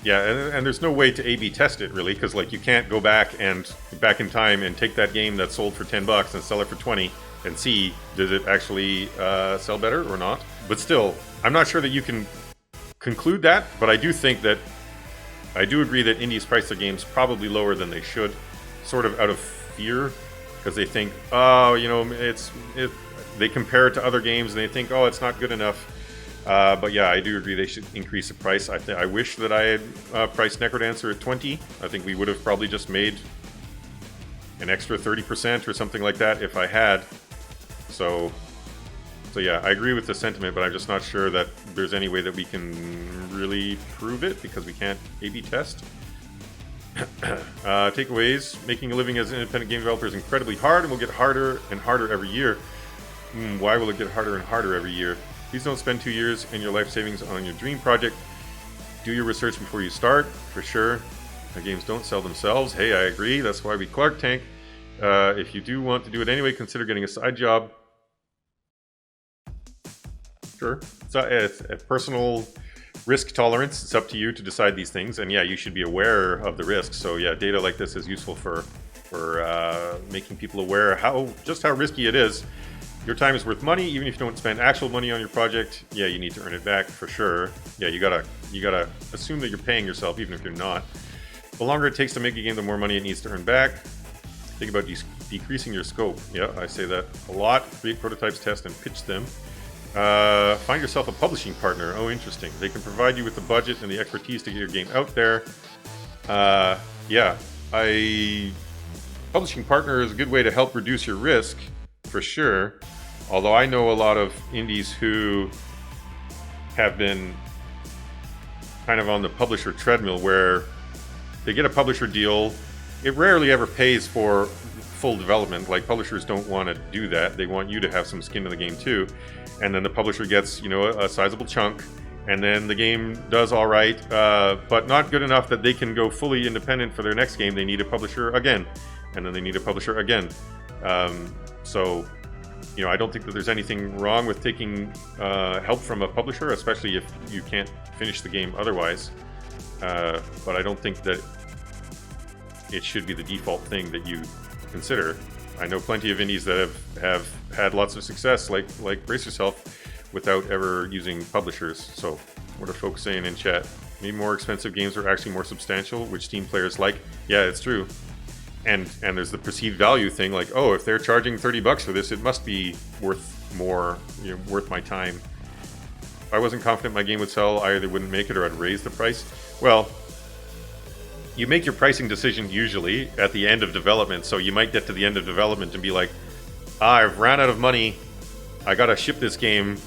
Yeah, and there's no way to A/B test it really, because like you can't go back in time and take that game that sold for $10 and sell it for 20 and see does it actually sell better or not. But still, I'm not sure that you can conclude that. But I do agree that indies price their games probably lower than they should, sort of out of fear, because they think, oh, you know, they compare it to other games and they think, oh, it's not good enough. But yeah, I do agree they should increase the price. I wish that I had priced Necrodancer at 20. I think we would have probably just made an extra 30% or something like that if I had. So yeah, I agree with the sentiment, but I'm just not sure that there's any way that we can really prove it, because we can't A/B test. Takeaways: making a living as an independent game developer is incredibly hard and will get harder and harder every year. Why will it get harder and harder every year? Please don't spend 2 years and your life savings on your dream project. Do your research before you start, for sure. Games don't sell themselves. Hey, I agree. That's why we Clark Tank. If you do want to do it anyway, consider getting a side job. Sure. It's a personal risk tolerance. It's up to you to decide these things. And yeah, you should be aware of the risks. So yeah, data like this is useful for making people aware just how risky it is. Your time is worth money, even if you don't spend actual money on your project. Yeah, you need to earn it back for sure. Yeah, you gotta assume that you're paying yourself, even if you're not. The longer it takes to make a game, the more money it needs to earn back. Think about decreasing your scope. Yeah, I say that a lot. Create prototypes, test, and pitch them. Find yourself a publishing partner. Oh, interesting. They can provide you with the budget and the expertise to get your game out there. Yeah, publishing partner is a good way to help reduce your risk, for sure. Although I know a lot of indies who have been kind of on the publisher treadmill, where they get a publisher deal. It rarely ever pays for full development. Like, publishers don't want to do that. They want you to have some skin in the game too. And then the publisher gets, you know, a sizable chunk, and then the game does all right, but not good enough that they can go fully independent for their next game. They need a publisher again, and then they need a publisher again. So, you know, I don't think that there's anything wrong with taking help from a publisher, especially if you can't finish the game otherwise. But I don't think that it should be the default thing that you consider. I know plenty of indies that have had lots of success, like Brace Yourself, without ever using publishers. So, what are folks saying in chat? Maybe more expensive games are actually more substantial, which Steam players like. Yeah, it's true. And there's the perceived value thing, like, oh, if they're charging $30 for this, it must be worth more, you know, worth my time. If I wasn't confident my game would sell, I either wouldn't make it or I'd raise the price. Well, you make your pricing decision usually at the end of development, so you might get to the end of development and be like, I've ran out of money, I gotta ship this game,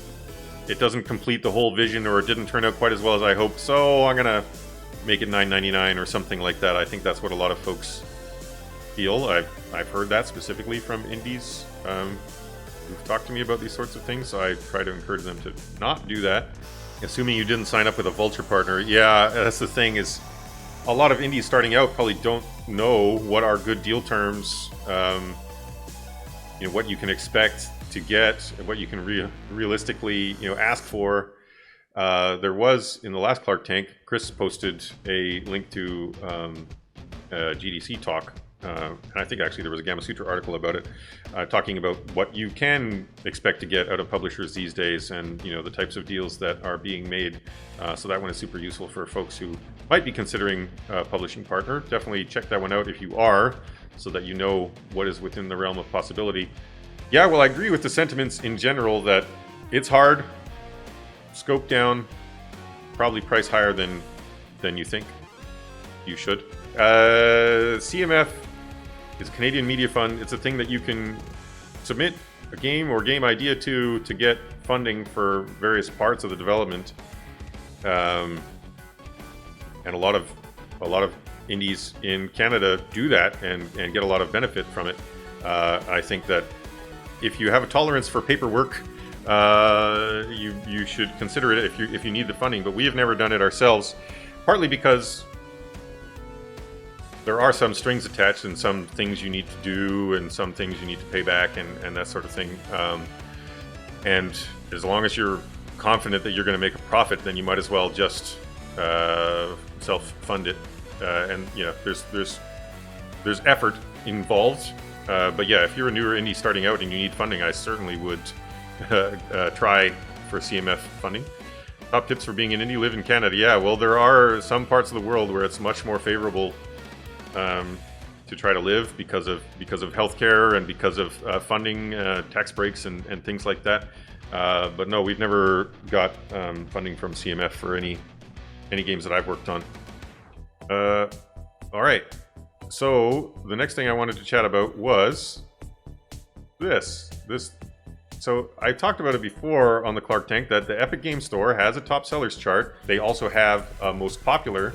it doesn't complete the whole vision, or it didn't turn out quite as well as I hoped, so I'm gonna make it $9.99 or something like that. I think that's what a lot of folks feel. I've heard that specifically from indies who've talked to me about these sorts of things, so I try to encourage them to not do that. Assuming you didn't sign up with a vulture partner. Yeah, that's the thing, is a lot of indies starting out probably don't know what are good deal terms, you know, what you can expect to get, and what you can realistically, you know, ask for. There was, in the last Clark Tank, Chris posted a link to a GDC talk and I think actually there was a Gamma Sutra article about it, talking about what you can expect to get out of publishers these days, and the types of deals that are being made. So that one is super useful for folks who might be considering a publishing partner. Definitely check that one out if you are, so that you know what is within the realm of possibility. Yeah, well, I agree with the sentiments in general that it's hard, scope down, probably price higher than you think you should. CMF is Canadian Media Fund. It's a thing that you can submit a game or game idea to get funding for various parts of the development, and a lot of indies in Canada do that and get a lot of benefit from it. I think that if you have a tolerance for paperwork, you should consider it if you need the funding. But we have never done it ourselves, partly because there are some strings attached and some things you need to do and some things you need to pay back and that sort of thing. And as long as you're confident that you're going to make a profit, then you might as well just self-fund it. And there's effort involved. But yeah, if you're a newer indie starting out and you need funding, I certainly would try for CMF funding. Top tips for being an indie: live in Canada. Yeah, well, there are some parts of the world where it's much more favorable to try to live because of healthcare and because of funding, tax breaks and things like that. But no, we've never got funding from CMF for any games that I've worked on. All right. So the next thing I wanted to chat about was this. So I talked about it before on the Clark Tank that the Epic Game Store has a top sellers chart. They also have a most popular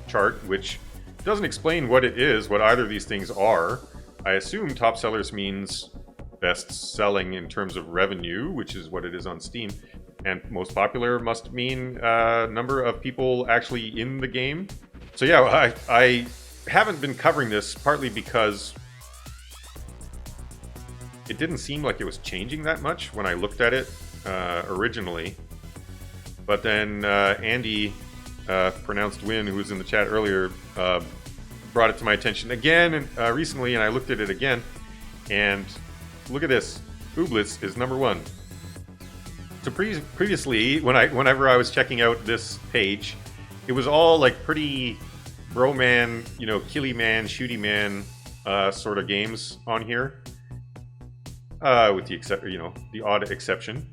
chart, which doesn't explain what it is, what either of these things are. I assume top sellers means best selling in terms of revenue, which is what it is on Steam. And most popular must mean number of people actually in the game. So yeah, I haven't been covering this partly because it didn't seem like it was changing that much when I looked at it originally. But then Andy, pronounced Win, who was in the chat earlier, brought it to my attention again recently, and I looked at it again. And look at this. Ooblets is number one. So previously, whenever I was checking out this page, it was all like pretty bro-man, killy man, shooty man sort of games on here. With the odd exception.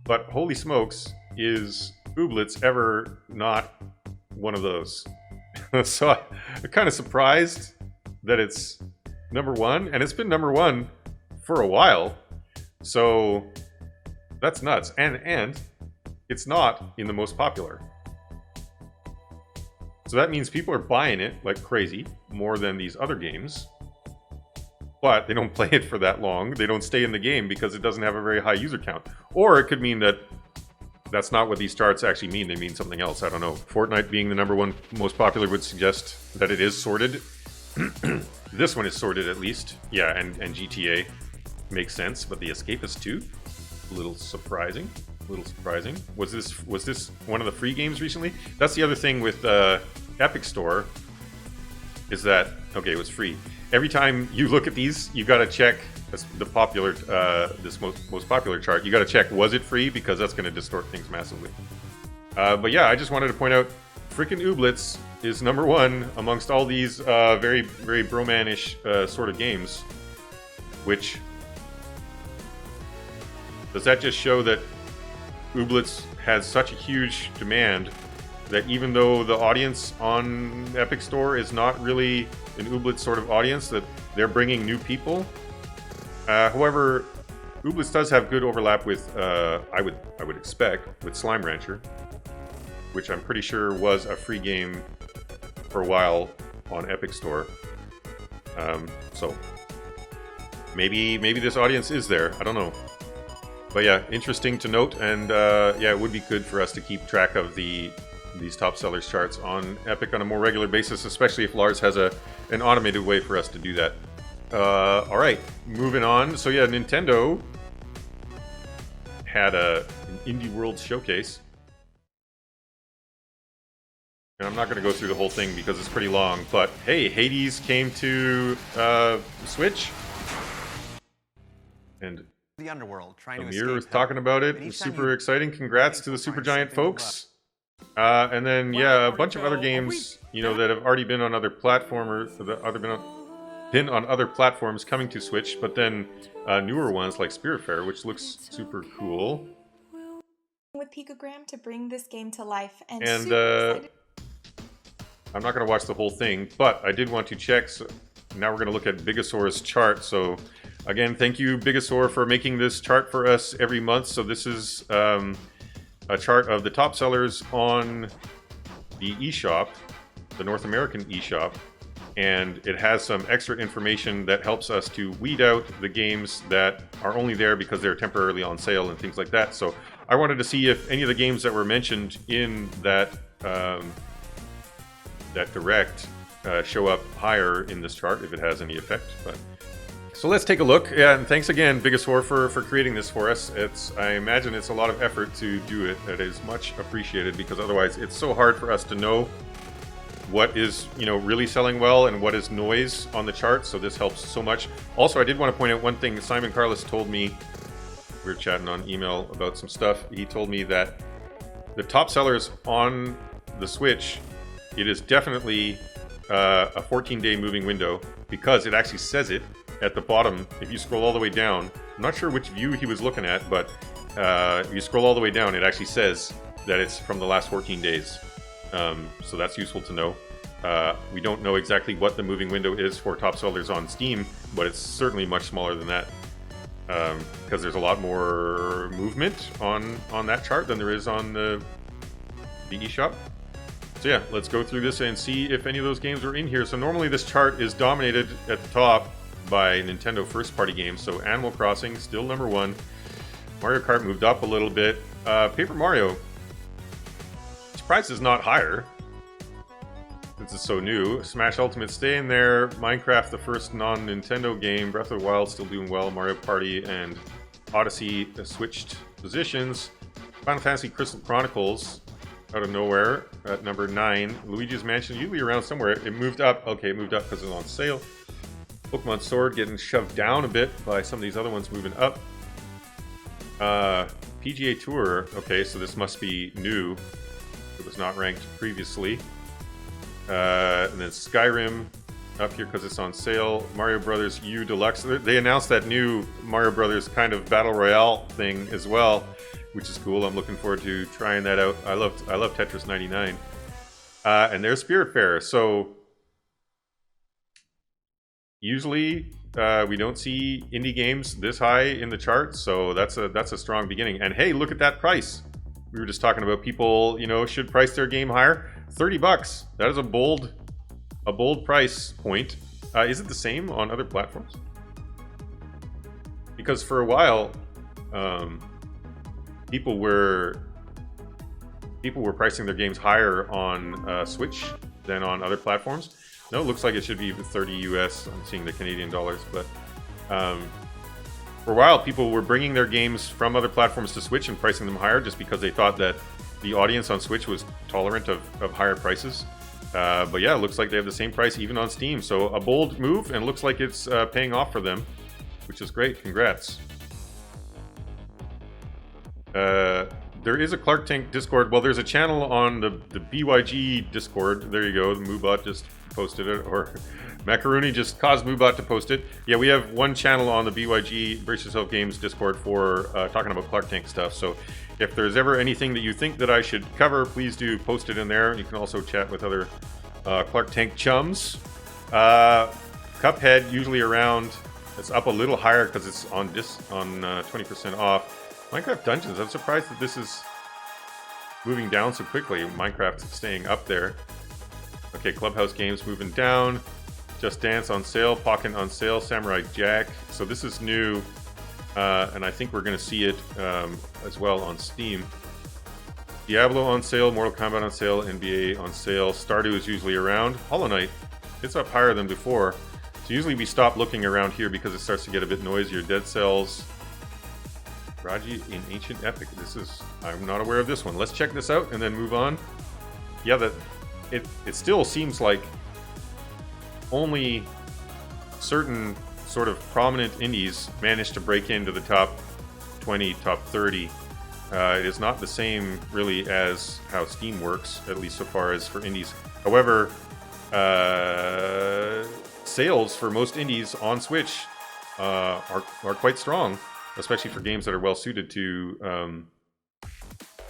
But holy smokes, is Ooblets ever not one of those? So I'm kind of surprised that it's number one, and it's been number one for a while. So that's nuts. And it's not in the most popular. So that means people are buying it like crazy, more than these other games. But they don't play it for that long. They don't stay in the game because it doesn't have a very high user count. Or it could mean that that's not what these charts actually mean. They mean something else. I don't know. Fortnite being the number one most popular would suggest that it is sorted. This one is sorted at least. Yeah, and GTA makes sense. But the Escapist 2? A little surprising. Was this one of the free games recently? That's the other thing with Epic Store, is that, okay, it was free. Every time you look at these, you got to check the popular, this most popular chart. You got to check, was it free? Because that's going to distort things massively. But yeah, I just wanted to point out, frickin' Ooblets is number one amongst all these very, very bromanish sort of games. Which, does that just show that Ooblets has such a huge demand that even though the audience on Epic Store is not really an Ooblets sort of audience, that they're bringing new people? However, Ooblets does have good overlap with, I would expect, with Slime Rancher, which I'm pretty sure was a free game for a while on Epic Store. So maybe this audience is there. I don't know. But yeah, interesting to note, and yeah, it would be good for us to keep track of these top sellers charts on Epic on a more regular basis, especially if Lars has an automated way for us to do that. All right, moving on. So yeah, Nintendo had an Indie World Showcase. And I'm not going to go through the whole thing because it's pretty long, but hey, Hades came to Switch. And the underworld, trying to Amir was talking about it. It's super exciting. Congrats to the Supergiant folks. And then, yeah, a bunch of other games, you know, that have already been on other platformers, been on other platforms coming to Switch, but then newer ones like Spiritfarer, which looks super cool. With Picogram to bring this game to life, and I'm not going to watch the whole thing, but I did want to check. So now we're going to look at Bigosaur's chart. So again, thank you, Bigosaur, for making this chart for us every month. So this is a chart of the top sellers on the eShop, the North American eShop, and it has some extra information that helps us to weed out the games that are only there because they're temporarily on sale and things like that. So I wanted to see if any of the games that were mentioned in that that direct show up higher in this chart, if it has any effect. But so let's take a look. Yeah, and thanks again, Bigosaur, for creating this for us. I imagine it's a lot of effort to do it. That is much appreciated, because otherwise it's so hard for us to know what is, you know, really selling well and what is noise on the chart. So this helps so much. Also, I did want to point out one thing. Simon Carlos told me, we were chatting on email about some stuff. He told me that the top sellers on the Switch, it is definitely a 14-day moving window, because it actually says it at the bottom. If you scroll all the way down, I'm not sure which view he was looking at, but if you scroll all the way down, it actually says that it's from the last 14 days. So that's useful to know. We don't know exactly what the moving window is for top sellers on Steam, but it's certainly much smaller than that, because there's a lot more movement on that chart than there is on the eShop. So yeah, let's go through this and see if any of those games are in here. So normally this chart is dominated at the top by Nintendo first-party games. So Animal Crossing, still #1. Mario Kart moved up a little bit. Paper Mario, its price is not higher, since it's so new. Smash Ultimate staying there. Minecraft, the first non-Nintendo game. Breath of the Wild still doing well. Mario Party and Odyssey switched positions. Final Fantasy Crystal Chronicles, out of nowhere, at #9. Luigi's Mansion, usually around somewhere. It moved up. Okay, it moved up because it was on sale. Pokemon Sword getting shoved down a bit by some of these other ones moving up. PGA Tour. Okay, so this must be new. It was not ranked previously. And then Skyrim up here because it's on sale. Mario Brothers U Deluxe. They announced that new Mario Brothers kind of battle royale thing as well, which is cool. I'm looking forward to trying that out. I love Tetris 99. And there's Spiritfarer. So usually we don't see indie games this high in the charts, so that's a strong beginning. And hey, look at that price. We were just talking about people, you know, should price their game higher. $30. That is a bold price point. Is it the same on other platforms? Because for a while, people were pricing their games higher on Switch than on other platforms. No, it looks like it should be even 30 US. I'm seeing the Canadian dollars, but for a while, people were bringing their games from other platforms to Switch and pricing them higher just because they thought that the audience on Switch was tolerant of higher prices. But yeah, it looks like they have the same price even on Steam. So a bold move, and looks like it's paying off for them, which is great. Congrats. There is a Clark Tank Discord. Well, there's a channel on the BYG Discord. There you go. The Moobot just posted it, or Macaroni just caused Moobot to post it. Yeah, we have one channel on the BYG Brace Yourself Games Discord for talking about Clark Tank stuff. So if there's ever anything that you think that I should cover, please do post it in there. You can also chat with other Clark Tank chums. Cuphead, usually around, it's up a little higher because it's on 20% off. Minecraft Dungeons, I'm surprised that this is moving down so quickly. Minecraft staying up there. Okay, Clubhouse Games moving down. Just Dance on sale, Pokken on sale, Samurai Jack. So this is new, and I think we're going to see it as well on Steam. Diablo on sale, Mortal Kombat on sale, NBA on sale. Stardew is usually around. Hollow Knight, it's up higher than before. So usually we stop looking around here because it starts to get a bit noisier. Dead Cells. Raji in Ancient Epic. I'm not aware of this one. Let's check this out and then move on. Yeah, it still seems like only certain sort of prominent indies manage to break into the top 20, top 30. It is not the same really as how Steam works, at least so far as for indies. However, sales for most indies on Switch are quite strong, especially for games that are well suited to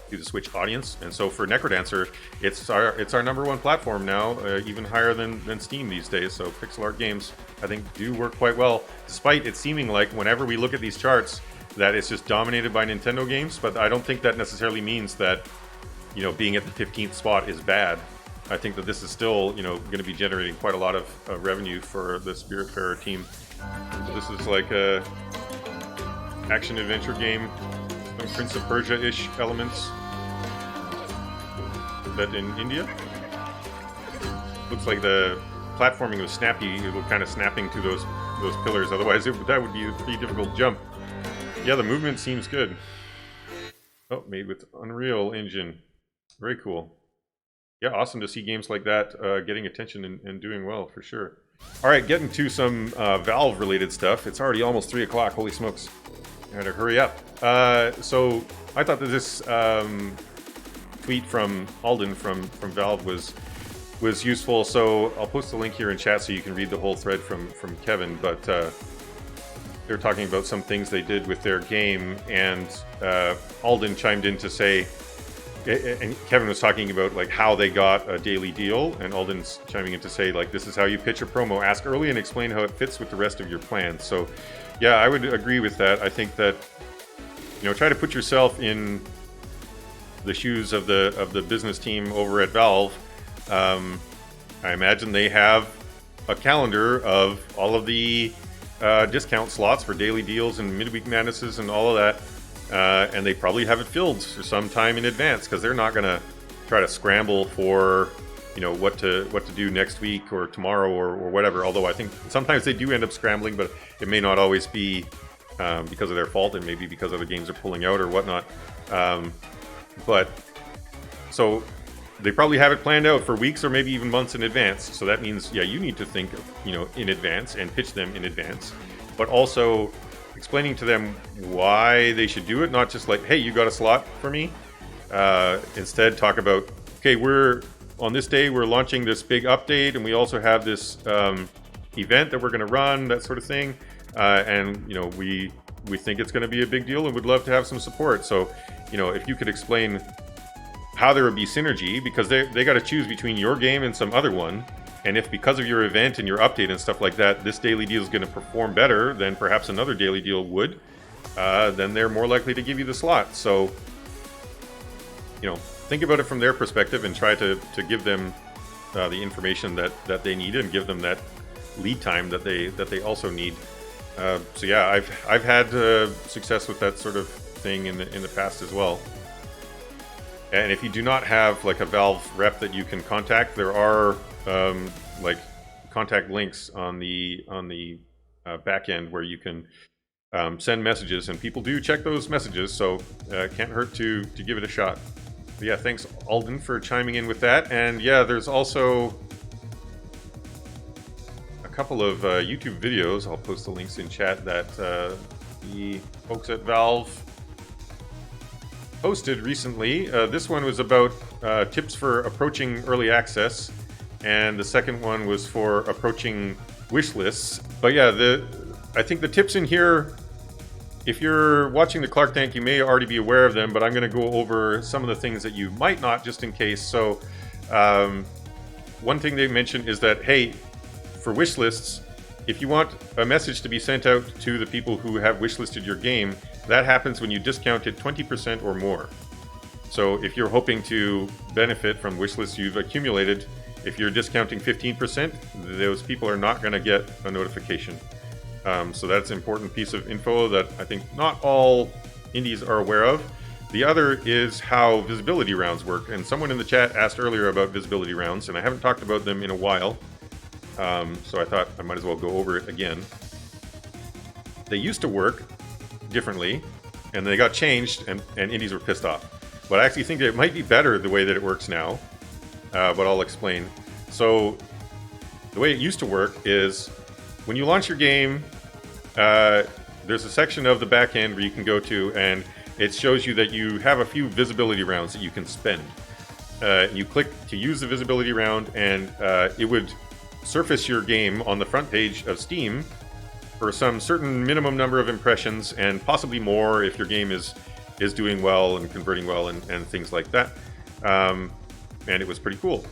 the Switch audience. And so for Necrodancer, it's our number one platform now, even higher than Steam these days. So pixel art games, I think, do work quite well, despite it seeming like whenever we look at these charts that it's just dominated by Nintendo games. But I don't think that necessarily means that, you know, being at the 15th spot is bad. I think that this is still, you know, going to be generating quite a lot of revenue for the Spiritfarer team. So this is like a action adventure game, some Prince of Persia-ish elements. That in India looks like the platforming was snappy. It was kind of snapping to those pillars. Otherwise, that would be a pretty difficult jump. Yeah, the movement seems good. Oh, made with Unreal Engine. Very cool. Yeah, awesome to see games like that getting attention and doing well, for sure. All right, getting to some Valve-related stuff. It's already almost 3 o'clock. Holy smokes. I had to hurry up. So I thought that this tweet from Alden from Valve was useful. So I'll post the link here in chat so you can read the whole thread from Kevin. But they're talking about some things they did with their game, and Alden chimed in to say, and Kevin was talking about like how they got a daily deal, and Alden's chiming in to say like, this is how you pitch a promo: ask early and explain how it fits with the rest of your plan. So yeah, I would agree with that. I think that, you know, try to put yourself in the shoes of the business team over at Valve. I imagine they have a calendar of all of the discount slots for daily deals and midweek madnesses and all of that, and they probably have it filled for some time in advance, because they're not going to try to scramble for, you know, what to do next week or tomorrow or whatever. Although I think sometimes they do end up scrambling, but it may not always be because of their fault. It may be because other games are pulling out or whatnot. But so they probably have it planned out for weeks or maybe even months in advance. So that means, yeah, you need to think, you know, in advance and pitch them in advance, but also explaining to them why they should do it. Not just like, hey, you got a slot for me. Instead, talk about, okay, we're on this day, we're launching this big update, and we also have this event that we're going to run, that sort of thing. And, you know, we think it's going to be a big deal and would love to have some support. So, you know, if you could explain how there would be synergy, because they got to choose between your game and some other one, and if because of your event and your update and stuff like that, this daily deal is going to perform better than perhaps another daily deal would, then they're more likely to give you the slot. So, you know, think about it from their perspective and try to give them the information that they need, and give them that lead time that they also need. So yeah, I've had success with that sort of thing in the past as well. And if you do not have like a Valve rep that you can contact, there are like contact links on the back end where you can send messages, and people do check those messages, so can't hurt to give it a shot. But yeah, thanks Alden for chiming in with that. And yeah, there's also a couple of YouTube videos, I'll post the links in chat, that the folks at Valve posted recently. This one was about tips for approaching early access, and the second one was for approaching wish lists. But yeah, I think the tips in here, if you're watching the Clark Tank, you may already be aware of them, but I'm going to go over some of the things that you might not, just in case. So one thing they mentioned is that, hey, for wish lists, if you want a message to be sent out to the people who have wishlisted your game, that happens when you discount it 20% or more. So if you're hoping to benefit from wishlists you've accumulated, if you're discounting 15%, those people are not going to get a notification. So that's an important piece of info that I think not all indies are aware of. The other is how visibility rounds work. And someone in the chat asked earlier about visibility rounds, and I haven't talked about them in a while. So I thought I might as well go over it again. They used to work differently, and they got changed, and indies were pissed off. But I actually think that it might be better the way that it works now. but I'll explain. So the way it used to work is when you launch your game, there's a section of the back end where you can go to, and it shows you that you have a few visibility rounds that you can spend. You click to use the visibility round, and it would surface your game on the front page of Steam for some certain minimum number of impressions, and possibly more if your game is doing well and converting well and things like that. And it was pretty cool.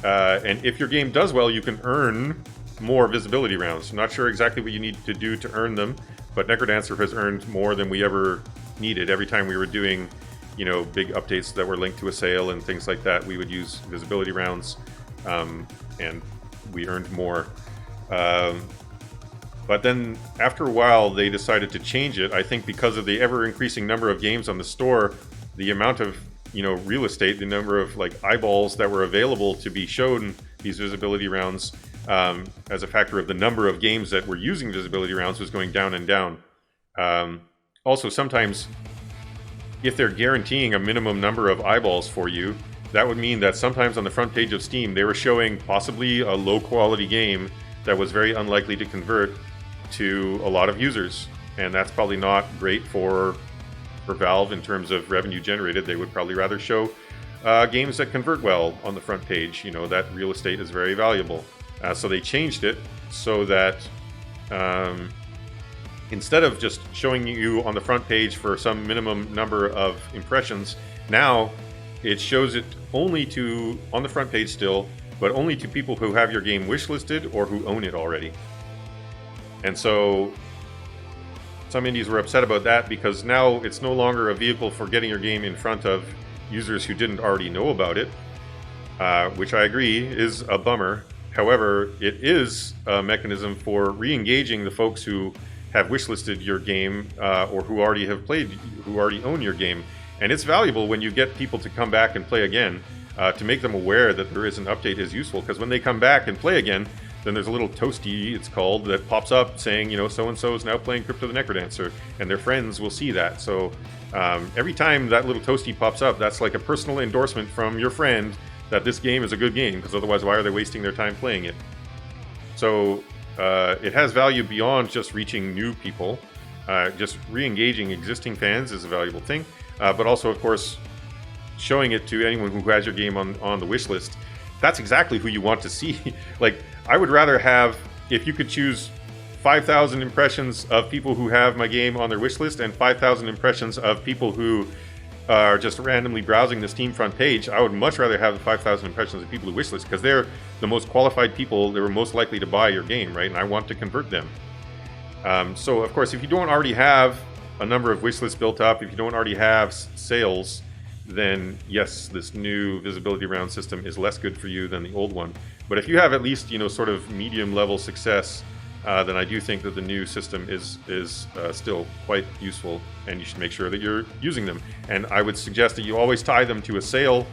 And if your game does well, you can earn more visibility rounds. I'm not sure exactly what you need to do to earn them, but Necrodancer has earned more than we ever needed. Every time we were doing, big updates that were linked to a sale and things like that, we would use visibility rounds, and we earned more. But then after a while, they decided to change it. I think because of the ever-increasing number of games on the store, the amount of real estate, the number of eyeballs that were available to be shown these visibility rounds, as a factor of the number of games that were using visibility rounds, was going down and down. Also, sometimes if they're guaranteeing a minimum number of eyeballs for you, that would mean that sometimes on the front page of Steam, they were showing possibly a low-quality game that was very unlikely to convert to a lot of users. And that's probably not great for Valve in terms of revenue generated. They would probably rather show games that convert well on the front page. That real estate is very valuable. So they changed it so that instead of just showing you on the front page for some minimum number of impressions, now it shows it only on the front page still, but only to people who have your game wishlisted or who own it already. And so some indies were upset about that, because now it's no longer a vehicle for getting your game in front of users who didn't already know about it, which I agree is a bummer. However, it is a mechanism for re-engaging the folks who have wishlisted your game, or who already have played, who already own your game. And it's valuable when you get people to come back and play again, to make them aware that there is an update is useful, because when they come back and play again, then there's a little toasty, it's called, that pops up saying, so-and-so is now playing Crypto the Necrodancer, and their friends will see that. So every time that little toasty pops up, that's like a personal endorsement from your friend that this game is a good game, because otherwise why are they wasting their time playing it? So it has value beyond just reaching new people. Just re-engaging existing fans is a valuable thing, but also, of course, showing it to anyone who has your game on the wish list. That's exactly who you want to see. I would rather have, if you could choose 5,000 impressions of people who have my game on their wish list and 5,000 impressions of people who are just randomly browsing the Steam front page, I would much rather have the 5,000 impressions of people who wish list, because they're the most qualified people, they were most likely to buy your game, right? And I want to convert them. So, of course, if you don't already have a number of wish lists built up, if you don't already have sales, then yes, this new visibility round system is less good for you than the old one. But if you have at least, sort of medium level success, then I do think that the new system is still quite useful, and you should make sure that you're using them. And I would suggest that you always tie them to a sale.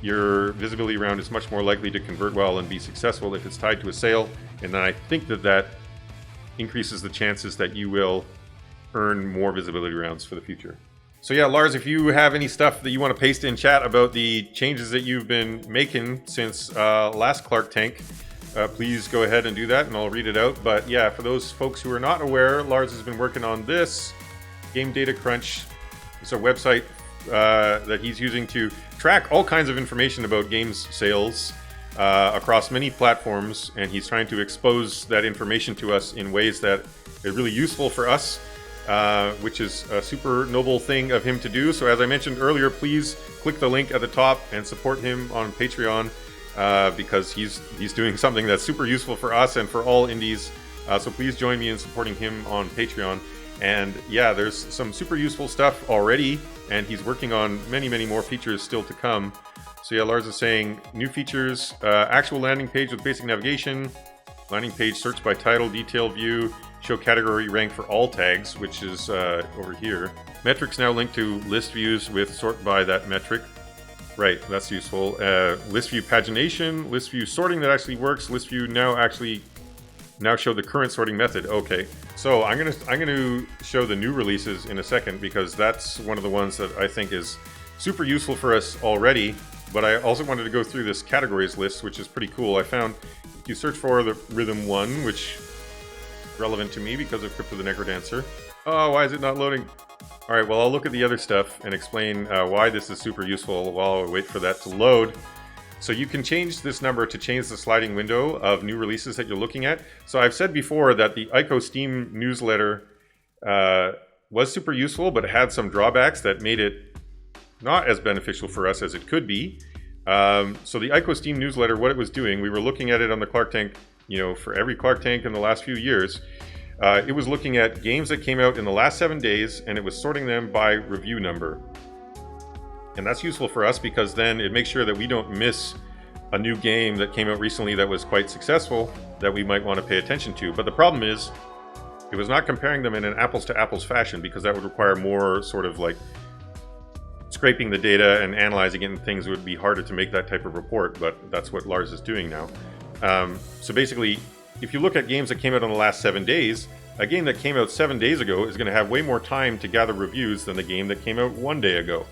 Your visibility round is much more likely to convert well and be successful if it's tied to a sale, and then I think that increases the chances that you will earn more visibility rounds for the future. So yeah, Lars, if you have any stuff that you want to paste in chat about the changes that you've been making since last Clark Tank, please go ahead and do that, and I'll read it out. But yeah, for those folks who are not aware, Lars has been working on this Game Data Crunch. It's a website that he's using to track all kinds of information about games sales across many platforms, and he's trying to expose that information to us in ways that are really useful for us. Which is a super noble thing of him to do. So as I mentioned earlier, please click the link at the top and support him on Patreon, because he's doing something that's super useful for us and for all indies. So please join me in supporting him on Patreon. And yeah, there's some super useful stuff already, and he's working on many, many more features still to come. So yeah, Lars is saying new features, actual landing page with basic navigation, landing page search by title, detail view, show category rank for all tags, which is over here. Metrics now linked to list views with sort by that metric. Right, that's useful. List view pagination, list view sorting that actually works. List view now show the current sorting method. Okay, so I'm gonna show the new releases in a second, because that's one of the ones that I think is super useful for us already. but I also wanted to go through this categories list, which is pretty cool. I found, if you search for the Rhythm 1, which is relevant to me because of Crypt of the Necrodancer. Oh, why is it not loading? Alright, well, I'll look at the other stuff and explain why this is super useful while I wait for that to load. So you can change this number to change the sliding window of new releases that you're looking at. So I've said before that the ICO Steam newsletter was super useful, but it had some drawbacks that made it not as beneficial for us as it could be. So the ICO Steam newsletter, what it was doing, we were looking at it on the Clark Tank, you know, for every Clark Tank in the last few years. It was looking at games that came out in the last 7 days, and it was sorting them by review number. And that's useful for us because then it makes sure that we don't miss a new game that came out recently that was quite successful that we might want to pay attention to. But the problem is, it was not comparing them in an apples to apples fashion because that would require more sort of like scraping the data and analyzing it, and things would be harder to make that type of report, but that's what Lars is doing now. So basically, if you look at games that came out in the last 7 days, a game that came out 7 days ago is going to have way more time to gather reviews than the game that came out 1 day ago.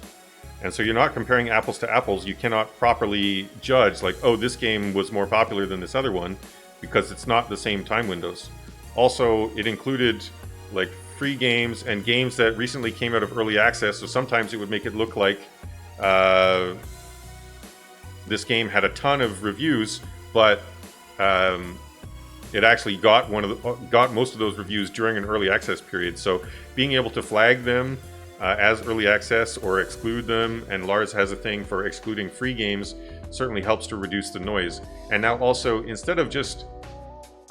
And so you're not comparing apples to apples. You cannot properly judge like, oh, this game was more popular than this other one, because it's not the same time windows. Also, it included like free games and games that recently came out of early access, so sometimes it would make it look like this game had a ton of reviews, but it actually got most of those reviews during an early access period. So being able to flag them as early access or exclude them, and Lars has a thing for excluding free games, certainly helps to reduce the noise. And now also, instead of just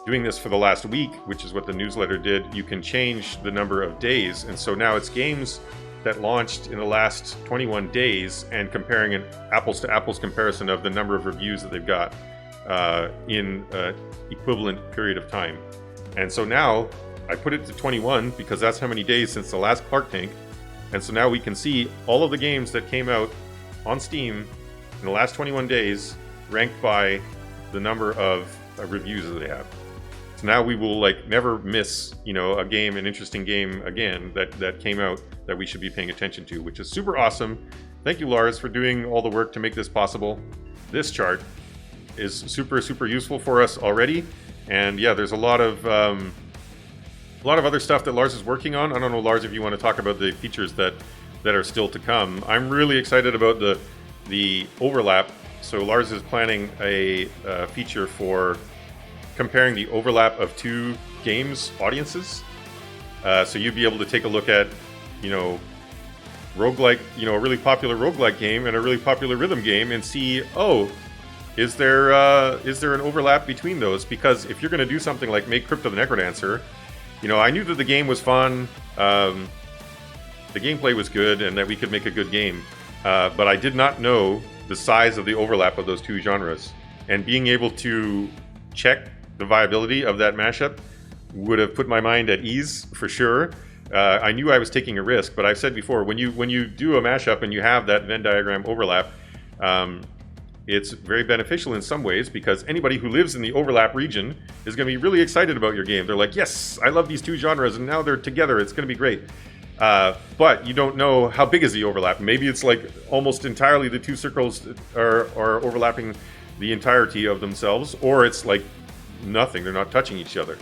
doing this for the last week, which is what the newsletter did, you can change the number of days. And so now it's games that launched in the last 21 days and comparing an apples to apples comparison of the number of reviews that they've got in an equivalent period of time. And so now I put it to 21 because that's how many days since the last Clark Tank. And so now we can see all of the games that came out on Steam in the last 21 days ranked by the number of reviews that they have. So now we will like never miss, you know, a game, an interesting game again that came out that we should be paying attention to, which is super awesome. Thank you, Lars, for doing all the work to make this possible. This chart is super, super useful for us already. And yeah, there's a lot of other stuff that Lars is working on. I don't know, Lars, if you want to talk about the features that are still to come. I'm really excited about the overlap. So Lars is planning a feature for comparing the overlap of two games' audiences. So you'd be able to take a look at, you know, roguelike, you know, a really popular roguelike game and a really popular rhythm game, and see, oh, is there an overlap between those? Because if you're going to do something like make Crypt of the Necrodancer, you know, I knew that the game was fun, the gameplay was good, and that we could make a good game. But I did not know the size of the overlap of those two genres. And being able to check the viability of that mashup would have put my mind at ease for sure. I knew I was taking a risk, but I've said before, when you do a mashup and you have that Venn diagram overlap, it's very beneficial in some ways, because anybody who lives in the overlap region is going to be really excited about your game. They're like, yes, I love these two genres, and now they're together. It's going to be great. But you don't know how big is the overlap. Maybe it's like almost entirely the two circles are overlapping the entirety of themselves, or it's like nothing. They're not touching each other.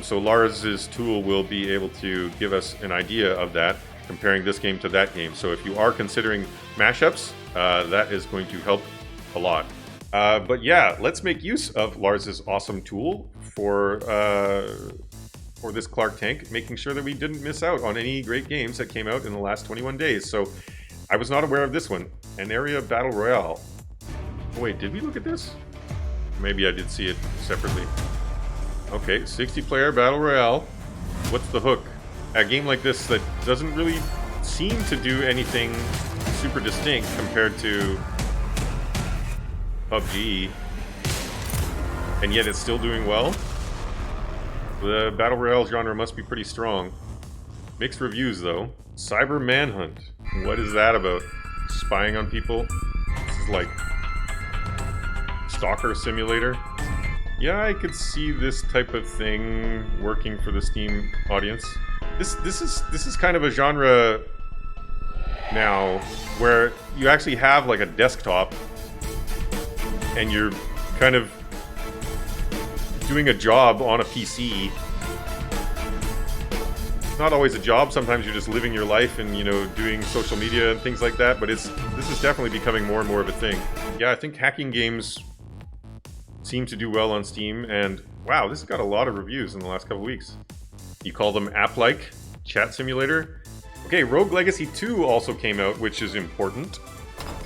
So Lars's tool will be able to give us an idea of that, comparing this game to that game. So if you are considering mashups, that is going to help a lot. But yeah, let's make use of Lars's awesome tool for this Clark Tank, making sure that we didn't miss out on any great games that came out in the last 21 days. So I was not aware of this one, an area battle royale. Oh, wait, did we look at this? Maybe I did see it separately. Okay, 60-player battle royale. What's the hook? A game like this that doesn't really seem to do anything super distinct compared to PUBG, and yet it's still doing well. The battle royale genre must be pretty strong. Mixed reviews though. Cyber Manhunt. What is that about? Spying on people? This is like Stalker Simulator. Yeah, I could see this type of thing working for the Steam audience. This is kind of a genre now where you actually have like a desktop and you're kind of doing a job on a PC. It's not always a job. Sometimes you're just living your life and, you know, doing social media and things like that, but this is definitely becoming more and more of a thing. Yeah, I think hacking games seem to do well on Steam, and wow, this has got a lot of reviews in the last couple weeks. You call them app-like chat simulator. Okay, Rogue Legacy 2 also came out, which is important.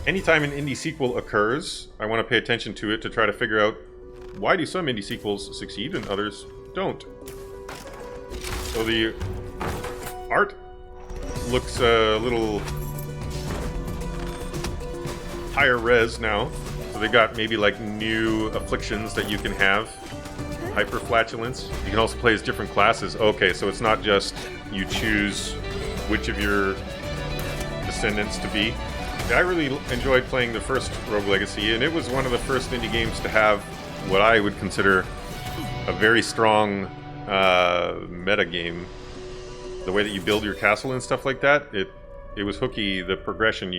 Anytime an indie sequel occurs, I want to pay attention to it to try to figure out why do some indie sequels succeed and others don't. So the art looks a little higher res now. So they got maybe like new afflictions that you can have. Hyperflatulence. You can also play as different classes. Okay, so it's not just you choose which of your descendants to be. I really enjoyed playing the first Rogue Legacy, and it was one of the first indie games to have what I would consider a very strong meta game. The way that you build your castle and stuff like that, it was hooky, the progression.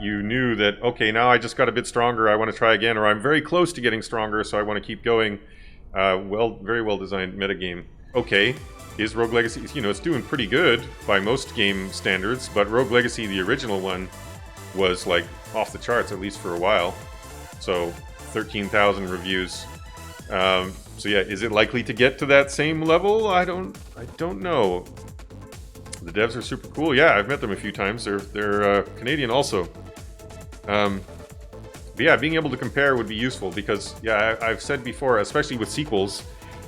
You knew that, okay, now I just got a bit stronger, I want to try again, or I'm very close to getting stronger, so I want to keep going. Very well designed metagame. Okay, is Rogue Legacy, you know, it's doing pretty good by most game standards, but Rogue Legacy, the original one, was like off the charts, at least for a while. So 13,000 reviews. So yeah, is it likely to get to that same level? I don't know. The devs are super cool. Yeah, I've met them a few times. They're Canadian also. But yeah, being able to compare would be useful because, yeah, I've said before, especially with sequels,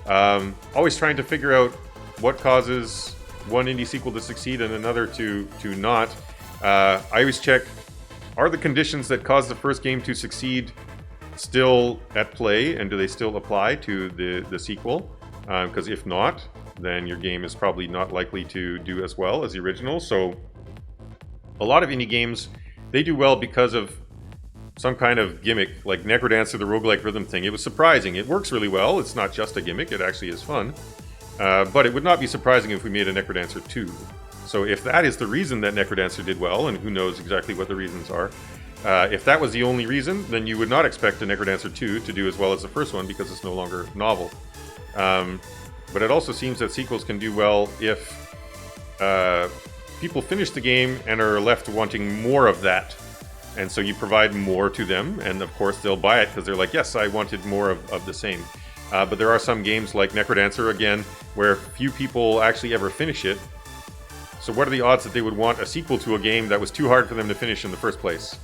always trying to figure out what causes one indie sequel to succeed and another to not. I always check, are the conditions that caused the first game to succeed still at play, and do they still apply to the sequel? Because if not, then your game is probably not likely to do as well as the original. So a lot of indie games, they do well because of some kind of gimmick, like Necrodancer, the roguelike rhythm thing. It was surprising. It works really well. It's not just a gimmick, it actually is fun. But it would not be surprising if we made a Necrodancer 2. So if that is the reason that Necrodancer did well, and who knows exactly what the reasons are, if that was the only reason, then you would not expect a Necrodancer 2 to do as well as the first one because it's no longer novel. But it also seems that sequels can do well if people finish the game and are left wanting more of that. And so you provide more to them, and of course they'll buy it because they're like, yes, I wanted more of the same. But there are some games like Necrodancer, again, where few people actually ever finish it. So what are the odds that they would want a sequel to a game that was too hard for them to finish in the first place?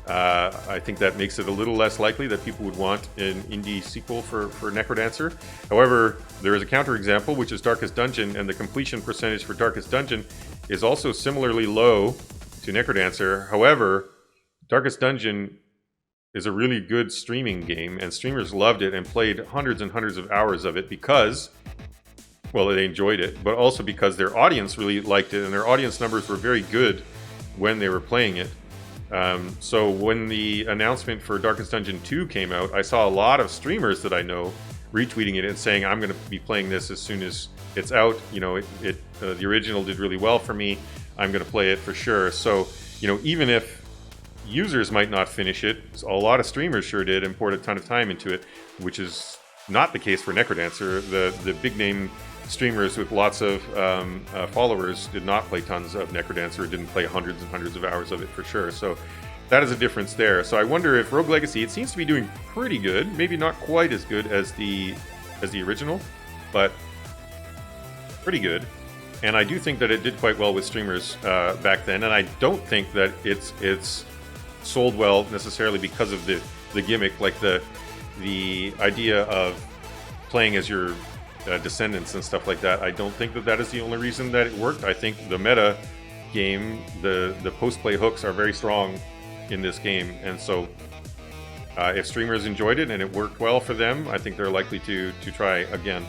I think that makes it a little less likely that people would want an indie sequel for Necrodancer. However, there is a counterexample, which is Darkest Dungeon, and the completion percentage for Darkest Dungeon is also similarly low to Necrodancer. However, Darkest Dungeon is a really good streaming game, and streamers loved it and played hundreds and hundreds of hours of it because, well, they enjoyed it, but also because their audience really liked it, and their audience numbers were very good when they were playing it. So when the announcement for Darkest Dungeon 2 came out, I saw a lot of streamers that I know retweeting it and saying, I'm going to be playing this as soon as it's out. You know, the original did really well for me. I'm going to play it for sure. So, you know, even if users might not finish it, a lot of streamers sure did and poured a ton of time into it, which is not the case for Necrodancer. The big name streamers with lots of followers did not play tons of Necrodancer, didn't play hundreds and hundreds of hours of it for sure. So that is a difference there. So I wonder if Rogue Legacy, it seems to be doing pretty good, maybe not quite as good as the original, but pretty good. And I do think that it did quite well with streamers back then, and I don't think that it's sold well necessarily because of the gimmick, like the idea of playing as your descendants and stuff like that. I don't think that is the only reason that it worked. I think the meta game, the post-play hooks are very strong in this game, and so if streamers enjoyed it and it worked well for them, I think they're likely to try again.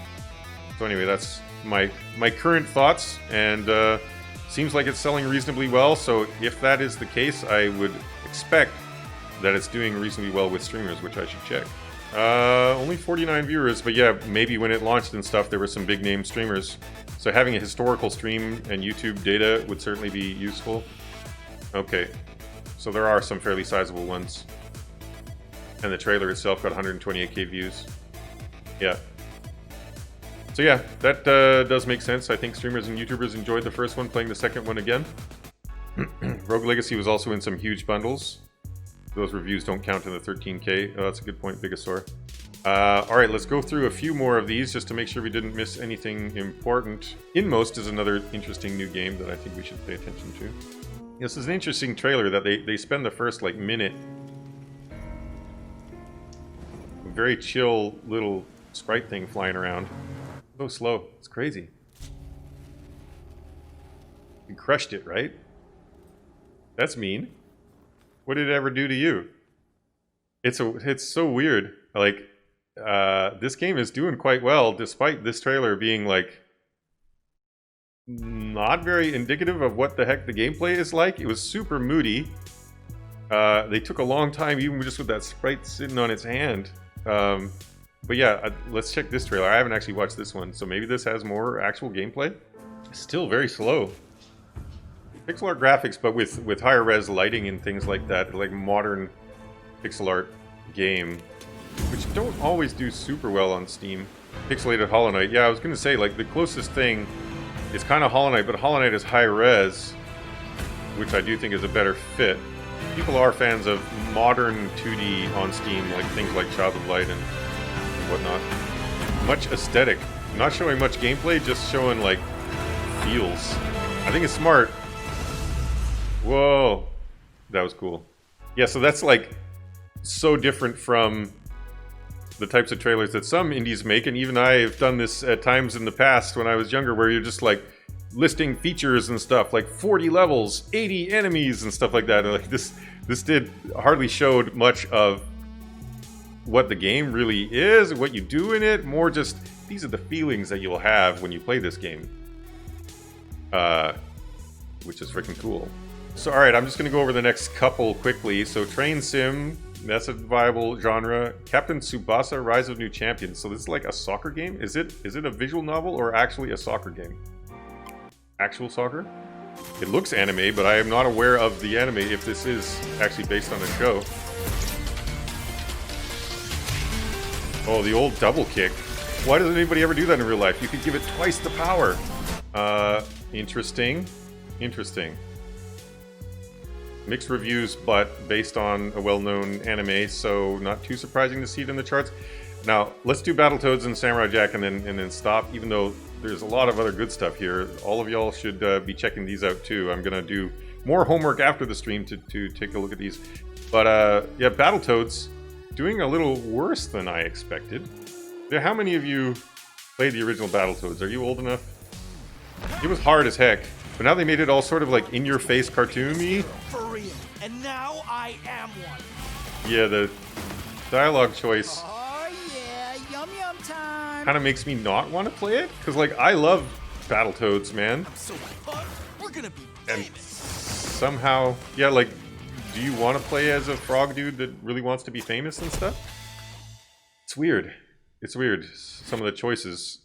So anyway, that's my current thoughts, and seems like it's selling reasonably well. So if that is the case, I would expect that it's doing reasonably well with streamers, which I should check. Only 49 viewers, but yeah, maybe when it launched and stuff, there were some big name streamers. So having a historical stream and YouTube data would certainly be useful. Okay, so there are some fairly sizable ones. And the trailer itself got 128k views. Yeah. So yeah, that does make sense. I think streamers and YouTubers enjoyed the first one, playing the second one again. Rogue Legacy was also in some huge bundles. Those reviews don't count in the 13k. Oh, that's a good point, Bigosaur. Alright, let's go through a few more of these just to make sure we didn't miss anything important. Inmost is another interesting new game that I think we should pay attention to. This is an interesting trailer that they spend the first like minute. A very chill little sprite thing flying around. So slow. It's crazy. You crushed it, right? That's mean. What did it ever do to you? It's so weird. Like, this game is doing quite well, despite this trailer being like not very indicative of what the heck the gameplay is like. It was super moody. They took a long time, even just with that sprite sitting on its hand. But yeah, let's check this trailer. I haven't actually watched this one, so maybe this has more actual gameplay. Still very slow. Pixel art graphics, but with higher res lighting and things like that, like modern pixel art game, which don't always do super well on Steam. Pixelated Hollow Knight. Yeah, I was gonna say, like, the closest thing is kind of Hollow Knight, but Hollow Knight is high res, which I do think is a better fit. People are fans of modern 2D on Steam, like things like Child of Light and whatnot. Much aesthetic. Not showing much gameplay, just showing, like, feels. I think it's smart. Whoa. That was cool. Yeah, so that's, like, so different from the types of trailers that some indies make, and even I have done this at times in the past when I was younger, where you're just, like, listing features and stuff, like 40 levels, 80 enemies, and stuff like that. And, like, this did hardly showed much of what the game really is, what you do in it, more just, these are the feelings that you'll have when you play this game. Which is freaking cool. So, alright, I'm just going to go over the next couple quickly. So, Train Sim, that's a viable genre. Captain Tsubasa, Rise of New Champions. So this is like a soccer game? Is it a visual novel or actually a soccer game? Actual soccer? It looks anime, but I am not aware of the anime if this is actually based on a show. Oh, the old double kick. Why doesn't anybody ever do that in real life? You could give it twice the power. Interesting. Interesting. Mixed reviews, but based on a well-known anime, so not too surprising to see it in the charts. Now, let's do Battletoads and Samurai Jack and then stop, even though there's a lot of other good stuff here. All of y'all should be checking these out too. I'm gonna do more homework after the stream to take a look at these. But yeah, Battletoads doing a little worse than I expected. How many of you played the original Battletoads? Are you old enough? It was hard as heck, but now they made it all sort of like in-your-face cartoony. For real. And now I am one. Yeah, the dialogue choice Oh yeah, yum yum time. kind of makes me not want to play it, because like I love Battletoads, man. So pumped. We're gonna be And famous. somehow, yeah, like, do you want to play as a frog dude that really wants to be famous and stuff? It's weird. It's weird. Some of the choices.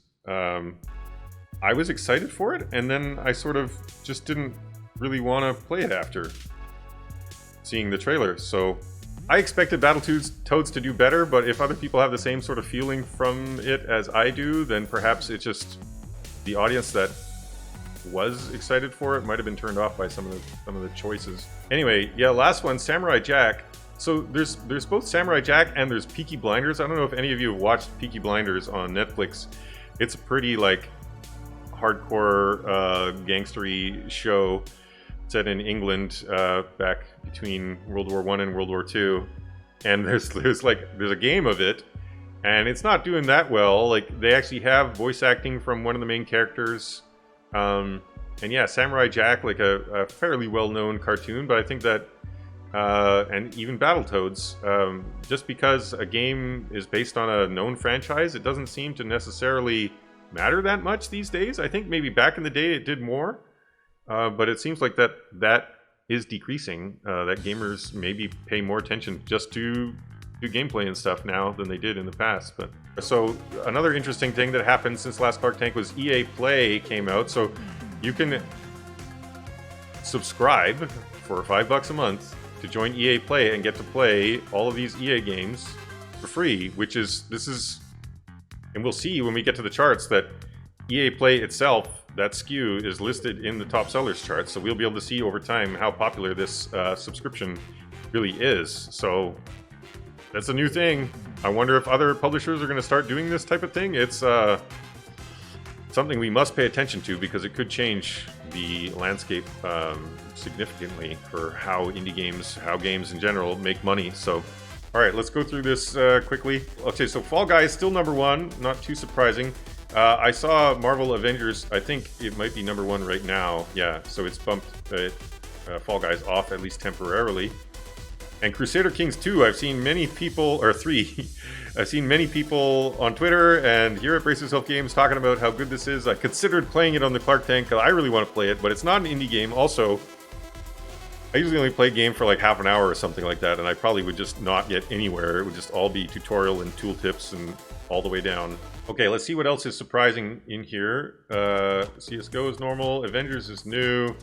I was excited for it, and then I sort of just didn't really want to play it after seeing the trailer. So I expected Battletoads to do better, but if other people have the same sort of feeling from it as I do, then perhaps it's just the audience that was excited for it might have been turned off by some of the choices. Anyway, yeah, last one, Samurai Jack. So there's both Samurai Jack and there's Peaky Blinders. I don't know if any of you have watched Peaky Blinders on Netflix. It's a pretty like hardcore gangstery show set in England back between World War I and World War II. And there's a game of it, and it's not doing that well. Like, they actually have voice acting from one of the main characters. And yeah, Samurai Jack, like a fairly well-known cartoon, but I think that and even Battletoads, just because a game is based on a known franchise, it doesn't seem to necessarily matter that much these days. I think maybe back in the day it did more, but it seems like that is decreasing, that gamers maybe pay more attention just to gameplay and stuff now than they did in the past. But so another interesting thing that happened since last Clark Tank was EA Play came out, so you can subscribe for $5 a month to join EA Play and get to play all of these EA games for free, which is, and we'll see when we get to the charts that EA Play itself, that SKU is listed in the top sellers chart, so we'll be able to see over time how popular this subscription really is. So that's a new thing. I wonder if other publishers are going to start doing this type of thing. It's something we must pay attention to because it could change the landscape significantly for how indie games, how games in general make money. So, all right, let's go through this quickly. Okay, so Fall Guys still number one, not too surprising. I saw Marvel Avengers, I think it might be number one right now. Yeah, so it's bumped Fall Guys off at least temporarily. And Crusader Kings 2, I've seen many people, or 3, I've seen many people on Twitter and here at Brace Yourself Games talking about how good this is. I considered playing it on the Clark Tank because I really want to play it, but it's not an indie game. Also, I usually only play a game for like half an hour or something like that, and I probably would just not get anywhere. It would just all be tutorial and tooltips and all the way down. Okay, let's see what else is surprising in here. CSGO is normal, Avengers is new,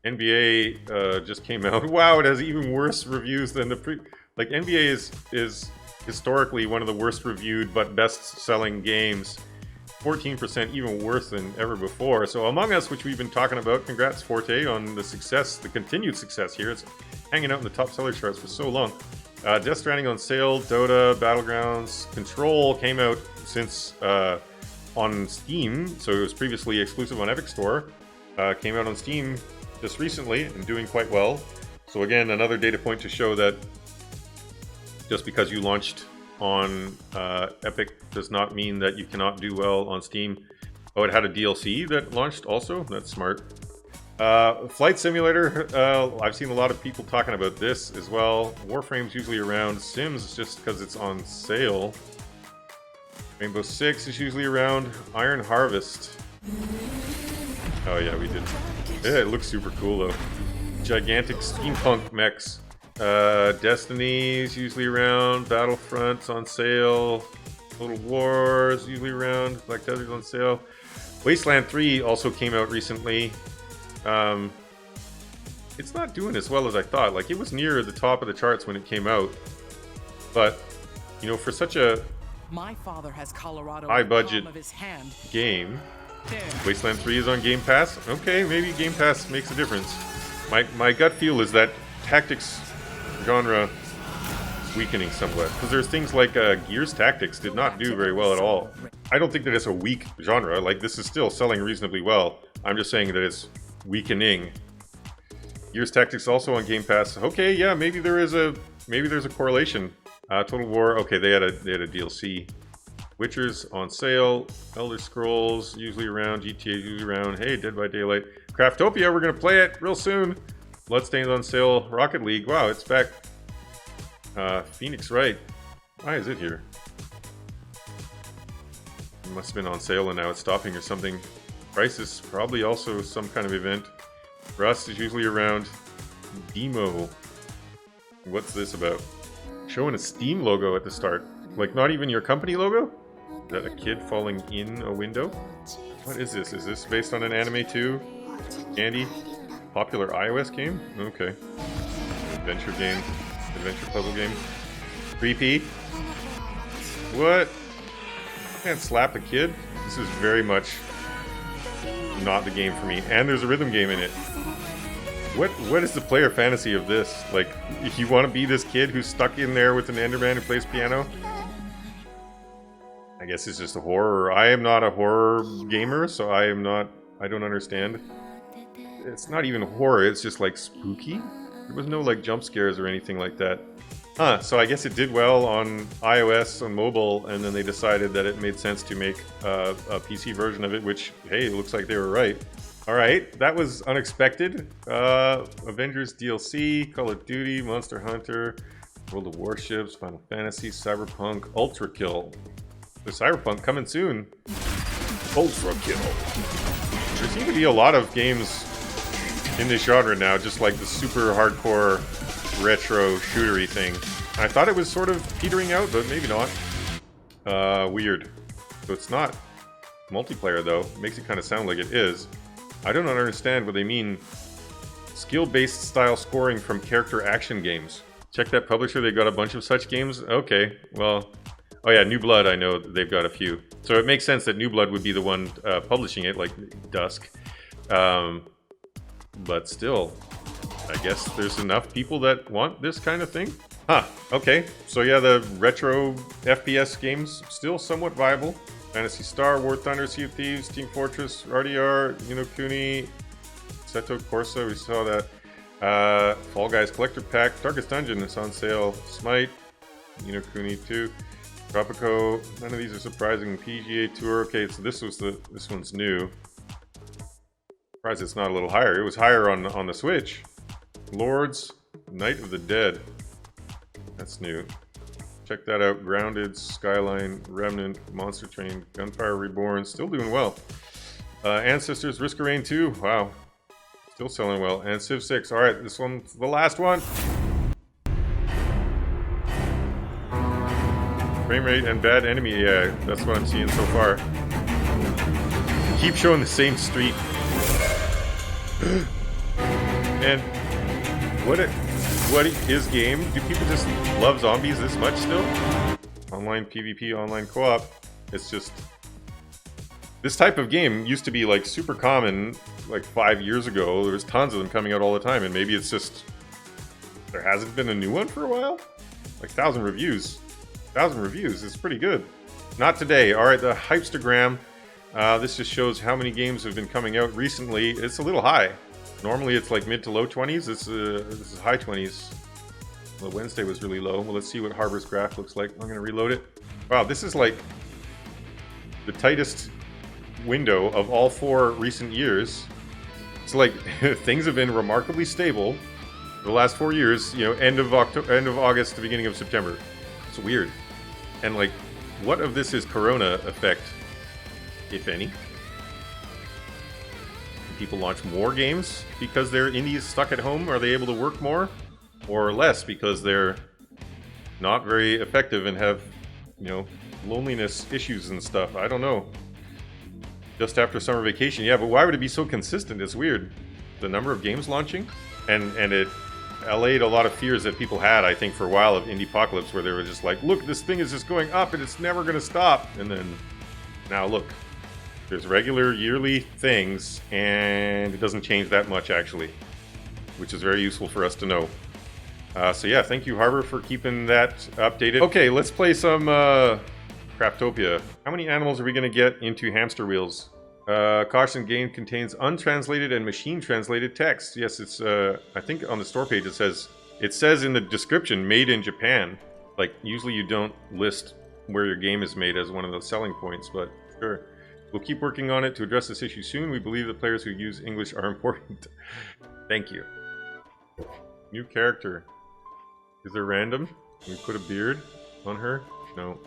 NBA just came out. Wow, it has even worse reviews than the like NBA is historically one of the worst reviewed but best-selling games. 14%, even worse than ever before. So Among Us, which we've been talking about, congrats Forte on the success, the continued success here. It's hanging out in the top seller charts for so long. Death Stranding on sale, Dota, Battlegrounds, Control came out since on Steam, so it was previously exclusive on Epic Store. Came out on Steam just recently and doing quite well. So again, another data point to show that just because you launched on Epic does not mean that you cannot do well on Steam. Oh, it had a DLC that launched also? That's smart. Flight Simulator, I've seen a lot of people talking about this as well. Warframe's usually around. Sims, just because it's on sale. Rainbow Six is usually around. Iron Harvest. Oh yeah, we did. Yeah, it looks super cool though. Gigantic steampunk mechs. Destiny's usually around. Battlefront's on sale. Total War's usually around. Black Desert's on sale. Wasteland 3 also came out recently. It's not doing as well as I thought. Like, it was near the top of the charts when it came out. But, you know, for such a My father has Colorado high budget in the palm of his hand. game, There. Wasteland 3 is on Game Pass. Okay, maybe Game Pass makes a difference. My gut feel is that tactics genre is weakening somewhat. Because there's things like Gears Tactics did not do very well at all. I don't think that it's a weak genre. Like, this is still selling reasonably well. I'm just saying that it's weakening. Gears Tactics also on Game Pass. Okay, yeah, maybe there's a correlation. Total War. Okay, they had a DLC. Witcher's on sale. Elder Scrolls usually around. GTA usually around. Hey, Dead by Daylight. Craftopia, we're gonna play it real soon. Bloodstained on sale. Rocket League. Wow, it's back. Phoenix Wright. Why is it here? It must have been on sale and now it's stopping or something. Crisis, probably also some kind of event. Rust is usually around. Demo. What's this about? Showing a Steam logo at the start. Like, not even your company logo? Is that a kid falling in a window? What is this? Is this based on an anime too? Candy? Popular iOS game? Okay. Adventure game. Adventure puzzle game. Creepy. What? I can't slap a kid? This is very much not the game for me. And there's a rhythm game in it. What is the player fantasy of this? Like, if you want to be this kid who's stuck in there with an Enderman who plays piano? I guess it's just a horror. I am not a horror gamer, so I don't understand. It's not even horror, it's just like spooky. There was no like jump scares or anything like that. Huh, so I guess it did well on iOS, on mobile, and then they decided that it made sense to make a PC version of it, which, hey, it looks like they were right. Alright, that was unexpected. Avengers DLC, Call of Duty, Monster Hunter, World of Warships, Final Fantasy, Cyberpunk, Ultra Kill. The Cyberpunk coming soon. Ultra Kill. There seem to be a lot of games in this genre now, just like the super hardcore retro shootery thing. I thought it was sort of petering out, but maybe not. Weird. So it's not multiplayer though. It makes it kind of sound like it is. I don't understand what they mean Skill-based style scoring from character action games. Check that publisher, they got a bunch of such games? Okay, well... Oh yeah, New Blood, I know they've got a few. So it makes sense that New Blood would be the one publishing it, like Dusk. But still, I guess there's enough people that want this kind of thing? Huh, okay. So yeah, the retro FPS games still somewhat viable. Phantasy Star, War Thunder, Sea of Thieves, Team Fortress, RDR, Kuni, Seto Corsa, we saw that. Fall Guys Collector Pack, Darkest Dungeon is on sale. Smite, Kuni 2, Tropico. None of these are surprising. PGA Tour. Okay, so this one's new. Surprised it's not a little higher. It was higher on the Switch. Lords, Night of the Dead. That's new. Check that out. Grounded, Skyline, Remnant, Monster Train, Gunfire Reborn. Still doing well. Ancestors, Risk of Rain 2. Wow. Still selling well. And Civ 6. Alright, this one's the last one. Frame rate and bad enemy. Yeah, that's what I'm seeing so far. Keep showing the same street. And what is game? Do people just love zombies this much still? Online PvP, online co-op. It's just... This type of game used to be like super common like 5 years ago. There was tons of them coming out all the time, and maybe it's just... There hasn't been a new one for a while? Like 1,000 reviews. 1,000 reviews, it's pretty good. Not today. Alright, the Hypestagram. This just shows how many games have been coming out recently. It's a little high. Normally it's like mid to low 20s. This is high 20s. Well, Wednesday was really low. Well, let's see what Harbor's graph looks like. I'm going to reload it. Wow, this is like the tightest window of all 4 recent years. It's like things have been remarkably stable for the last 4 years. End of August to beginning of September. It's weird. And like, what of this is Corona effect, if any? People launch more games because they're indies stuck at home? Are they able to work more? Or less because they're not very effective and have, loneliness issues and stuff? I don't know. Just after summer vacation. Yeah, but why would it be so consistent? It's weird. The number of games launching? And it allayed a lot of fears that people had, I think, for a while of Indiepocalypse, where they were just like, look, this thing is just going up and it's never going to stop. And then, now look. There's regular yearly things, and it doesn't change that much, actually, which is very useful for us to know. So yeah, thank you, Harbor, for keeping that updated. Okay, let's play some Craftopia. How many animals are we going to get into hamster wheels? Caution, game contains untranslated and machine-translated text. Yes, it's, I think on the store page it says in the description, made in Japan. Like, usually you don't list where your game is made as one of the selling points, but sure. We'll keep working on it to address this issue soon. We believe that players who use English are important. Thank you. New character. Is there random? Can we put a beard on her? No.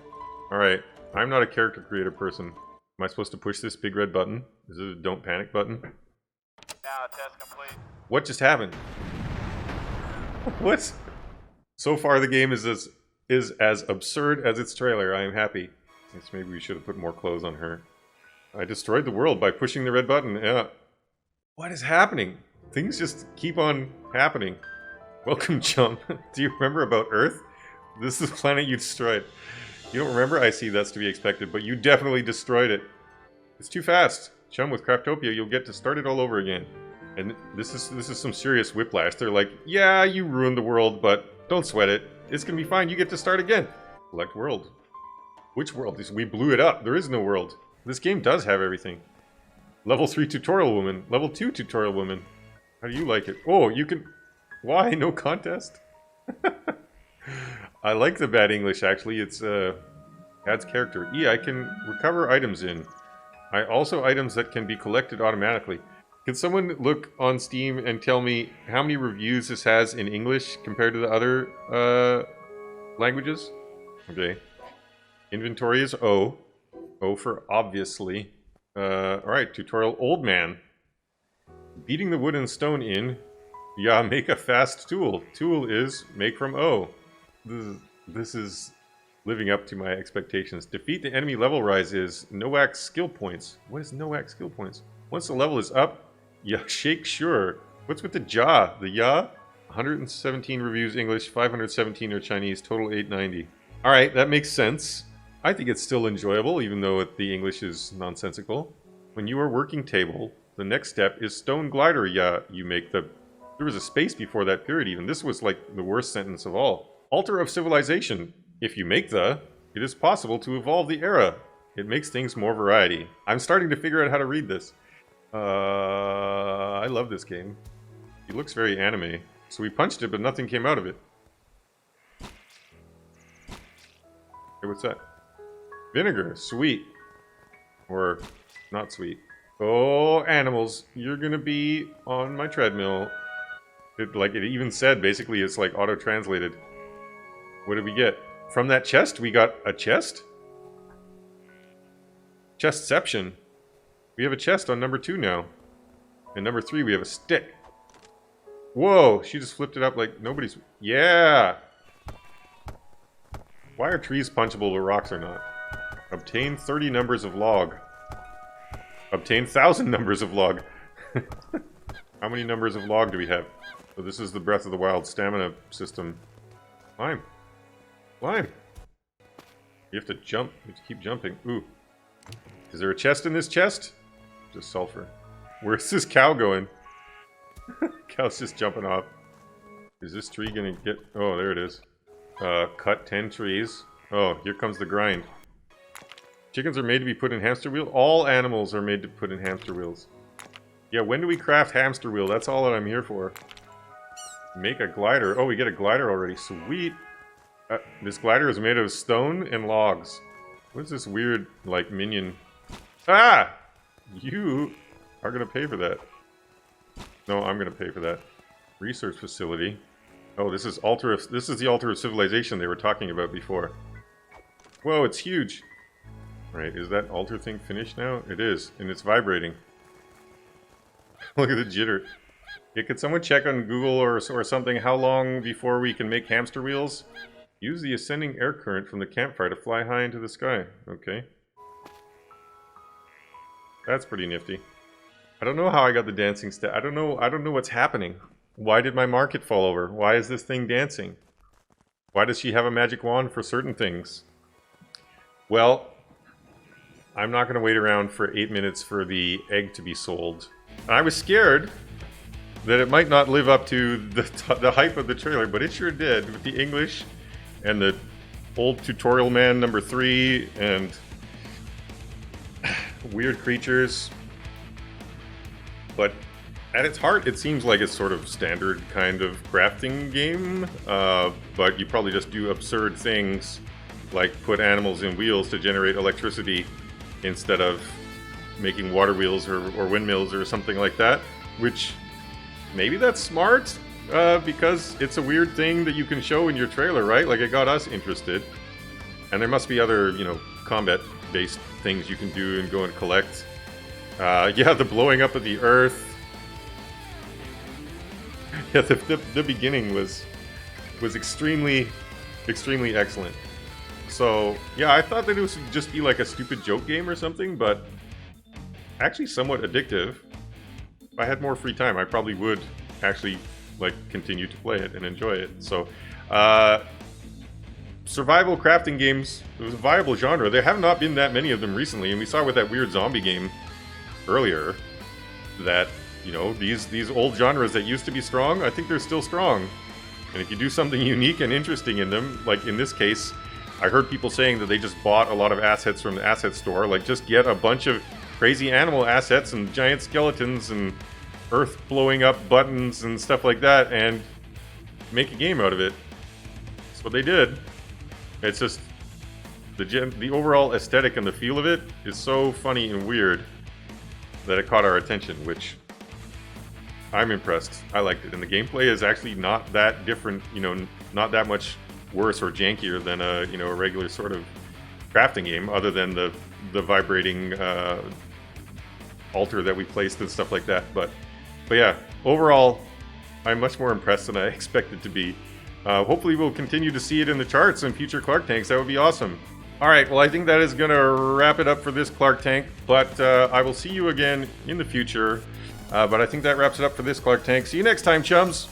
Alright. I'm not a character creator person. Am I supposed to push this big red button? Is it a don't panic button? Now, test complete. What just happened? What? So far the game is as absurd as its trailer. I am happy. I guess maybe we should have put more clothes on her. I destroyed the world by pushing the red button. Yeah. What is happening? Things just keep on happening. Welcome, chum. Do you remember about Earth? This is the planet you destroyed. You don't remember? I see, that's to be expected, but you definitely destroyed it. It's too fast. Chum, with Craftopia, you'll get to start it all over again. And this is some serious whiplash. They're like, yeah, you ruined the world, but don't sweat it. It's gonna be fine. You get to start again. Select world. Which world? We blew it up. There is no world. This game does have everything. Level 3 tutorial woman. Level 2 tutorial woman. How do you like it? Oh, you can... Why? No contest? I like the bad English, actually. It's, adds character. I can recover items in. Also items that can be collected automatically. Can someone look on Steam and tell me how many reviews this has in English compared to the other, languages? Okay. Inventory is O. O for obviously. Alright, tutorial old man. Beating the wood and stone in. Yeah, make a fast tool. Tool is make from O. This is living up to my expectations. Defeat the enemy level rise is NOAC skill points. What is NOAC skill points? Once the level is up, yeah, shake sure. What's with the jaw? The ya? 117 reviews English, 517 are Chinese, total 890. Alright, that makes sense. I think it's still enjoyable, even though the English is nonsensical. When you are working table, the next step is stone glider, ya. You make the... There was a space before that period even. This was like the worst sentence of all. Altar of civilization. If you make the... It is possible to evolve the era. It makes things more variety. I'm starting to figure out how to read this. I love this game. It looks very anime. So we punched it, but nothing came out of it. Hey, what's that? Vinegar. Sweet. Or not sweet. Oh, animals. You're gonna be on my treadmill. It even said, basically, it's like auto-translated. What did we get? From that chest, we got a chest? Chestception. We have a chest on number 2 now. And number 3, we have a stick. Whoa, she just flipped it up like nobody's... Yeah! Why are trees punchable but rocks are not? Obtain 30 numbers of log. Obtain 1,000 numbers of log. How many numbers of log do we have? So this is the Breath of the Wild stamina system. Climb. Climb. You have to jump. You have to keep jumping. Ooh. Is there a chest in this chest? Just sulfur. Where's this cow going? Cow's just jumping off. Is this tree gonna get... Oh, there it is. Cut 10 trees. Oh, here comes the grind. Chickens are made to be put in hamster wheel? All animals are made to put in hamster wheels. Yeah, when do we craft hamster wheel? That's all that I'm here for. Make a glider. Oh, we get a glider already. Sweet. This glider is made of stone and logs. What is this weird, like, minion? Ah! You are gonna pay for that. No, I'm gonna pay for that. Research facility. Oh, this is the altar of civilization they were talking about before. Whoa, it's huge. Right, is that altar thing finished now? It is, and it's vibrating. Look at the jitter. Yeah, could someone check on Google or something how long before we can make hamster wheels? Use the ascending air current from the campfire to fly high into the sky. Okay. That's pretty nifty. I don't know how I got the dancing step. I don't know what's happening. Why did my market fall over? Why is this thing dancing? Why does she have a magic wand for certain things? Well, I'm not going to wait around for 8 minutes for the egg to be sold. I was scared that it might not live up to the hype of the trailer, but it sure did, with the English and the old tutorial man number 3 and weird creatures. But at its heart, it seems like it's sort of standard kind of crafting game, but you probably just do absurd things like put animals in wheels to generate electricity instead of making water wheels or windmills or something like that, which maybe that's smart because it's a weird thing that you can show in your trailer, right? Like, it got us interested. And there must be other, you know, combat-based things you can do and go and collect. Yeah, the blowing up of the earth. Yeah, the beginning was extremely excellent. So, yeah, I thought that it would just be like a stupid joke game or something, but actually somewhat addictive. If I had more free time, I probably would actually, like, continue to play it and enjoy it. So, survival crafting games, it was a viable genre. There have not been that many of them recently, and we saw with that weird zombie game earlier that, you know, these old genres that used to be strong, I think they're still strong. And if you do something unique and interesting in them, like in this case, I heard people saying that they just bought a lot of assets from the asset store. Like, just get a bunch of crazy animal assets and giant skeletons and earth blowing up buttons and stuff like that and make a game out of it. That's what they did. It's just the overall aesthetic and the feel of it is so funny and weird that it caught our attention, which I'm impressed. I liked it, and the gameplay is actually not that different, you know, not that much worse or jankier than a, you know, a regular sort of crafting game, other than the vibrating altar that we placed and stuff like that. But yeah, overall, I'm much more impressed than I expected to be. Hopefully we'll continue to see it in the charts in future Clark Tanks. That would be awesome. Alright, well, I think that is going to wrap it up for this Clark Tank, but I will see you again in the future But I think that wraps it up for this Clark Tank. See you next time, chums!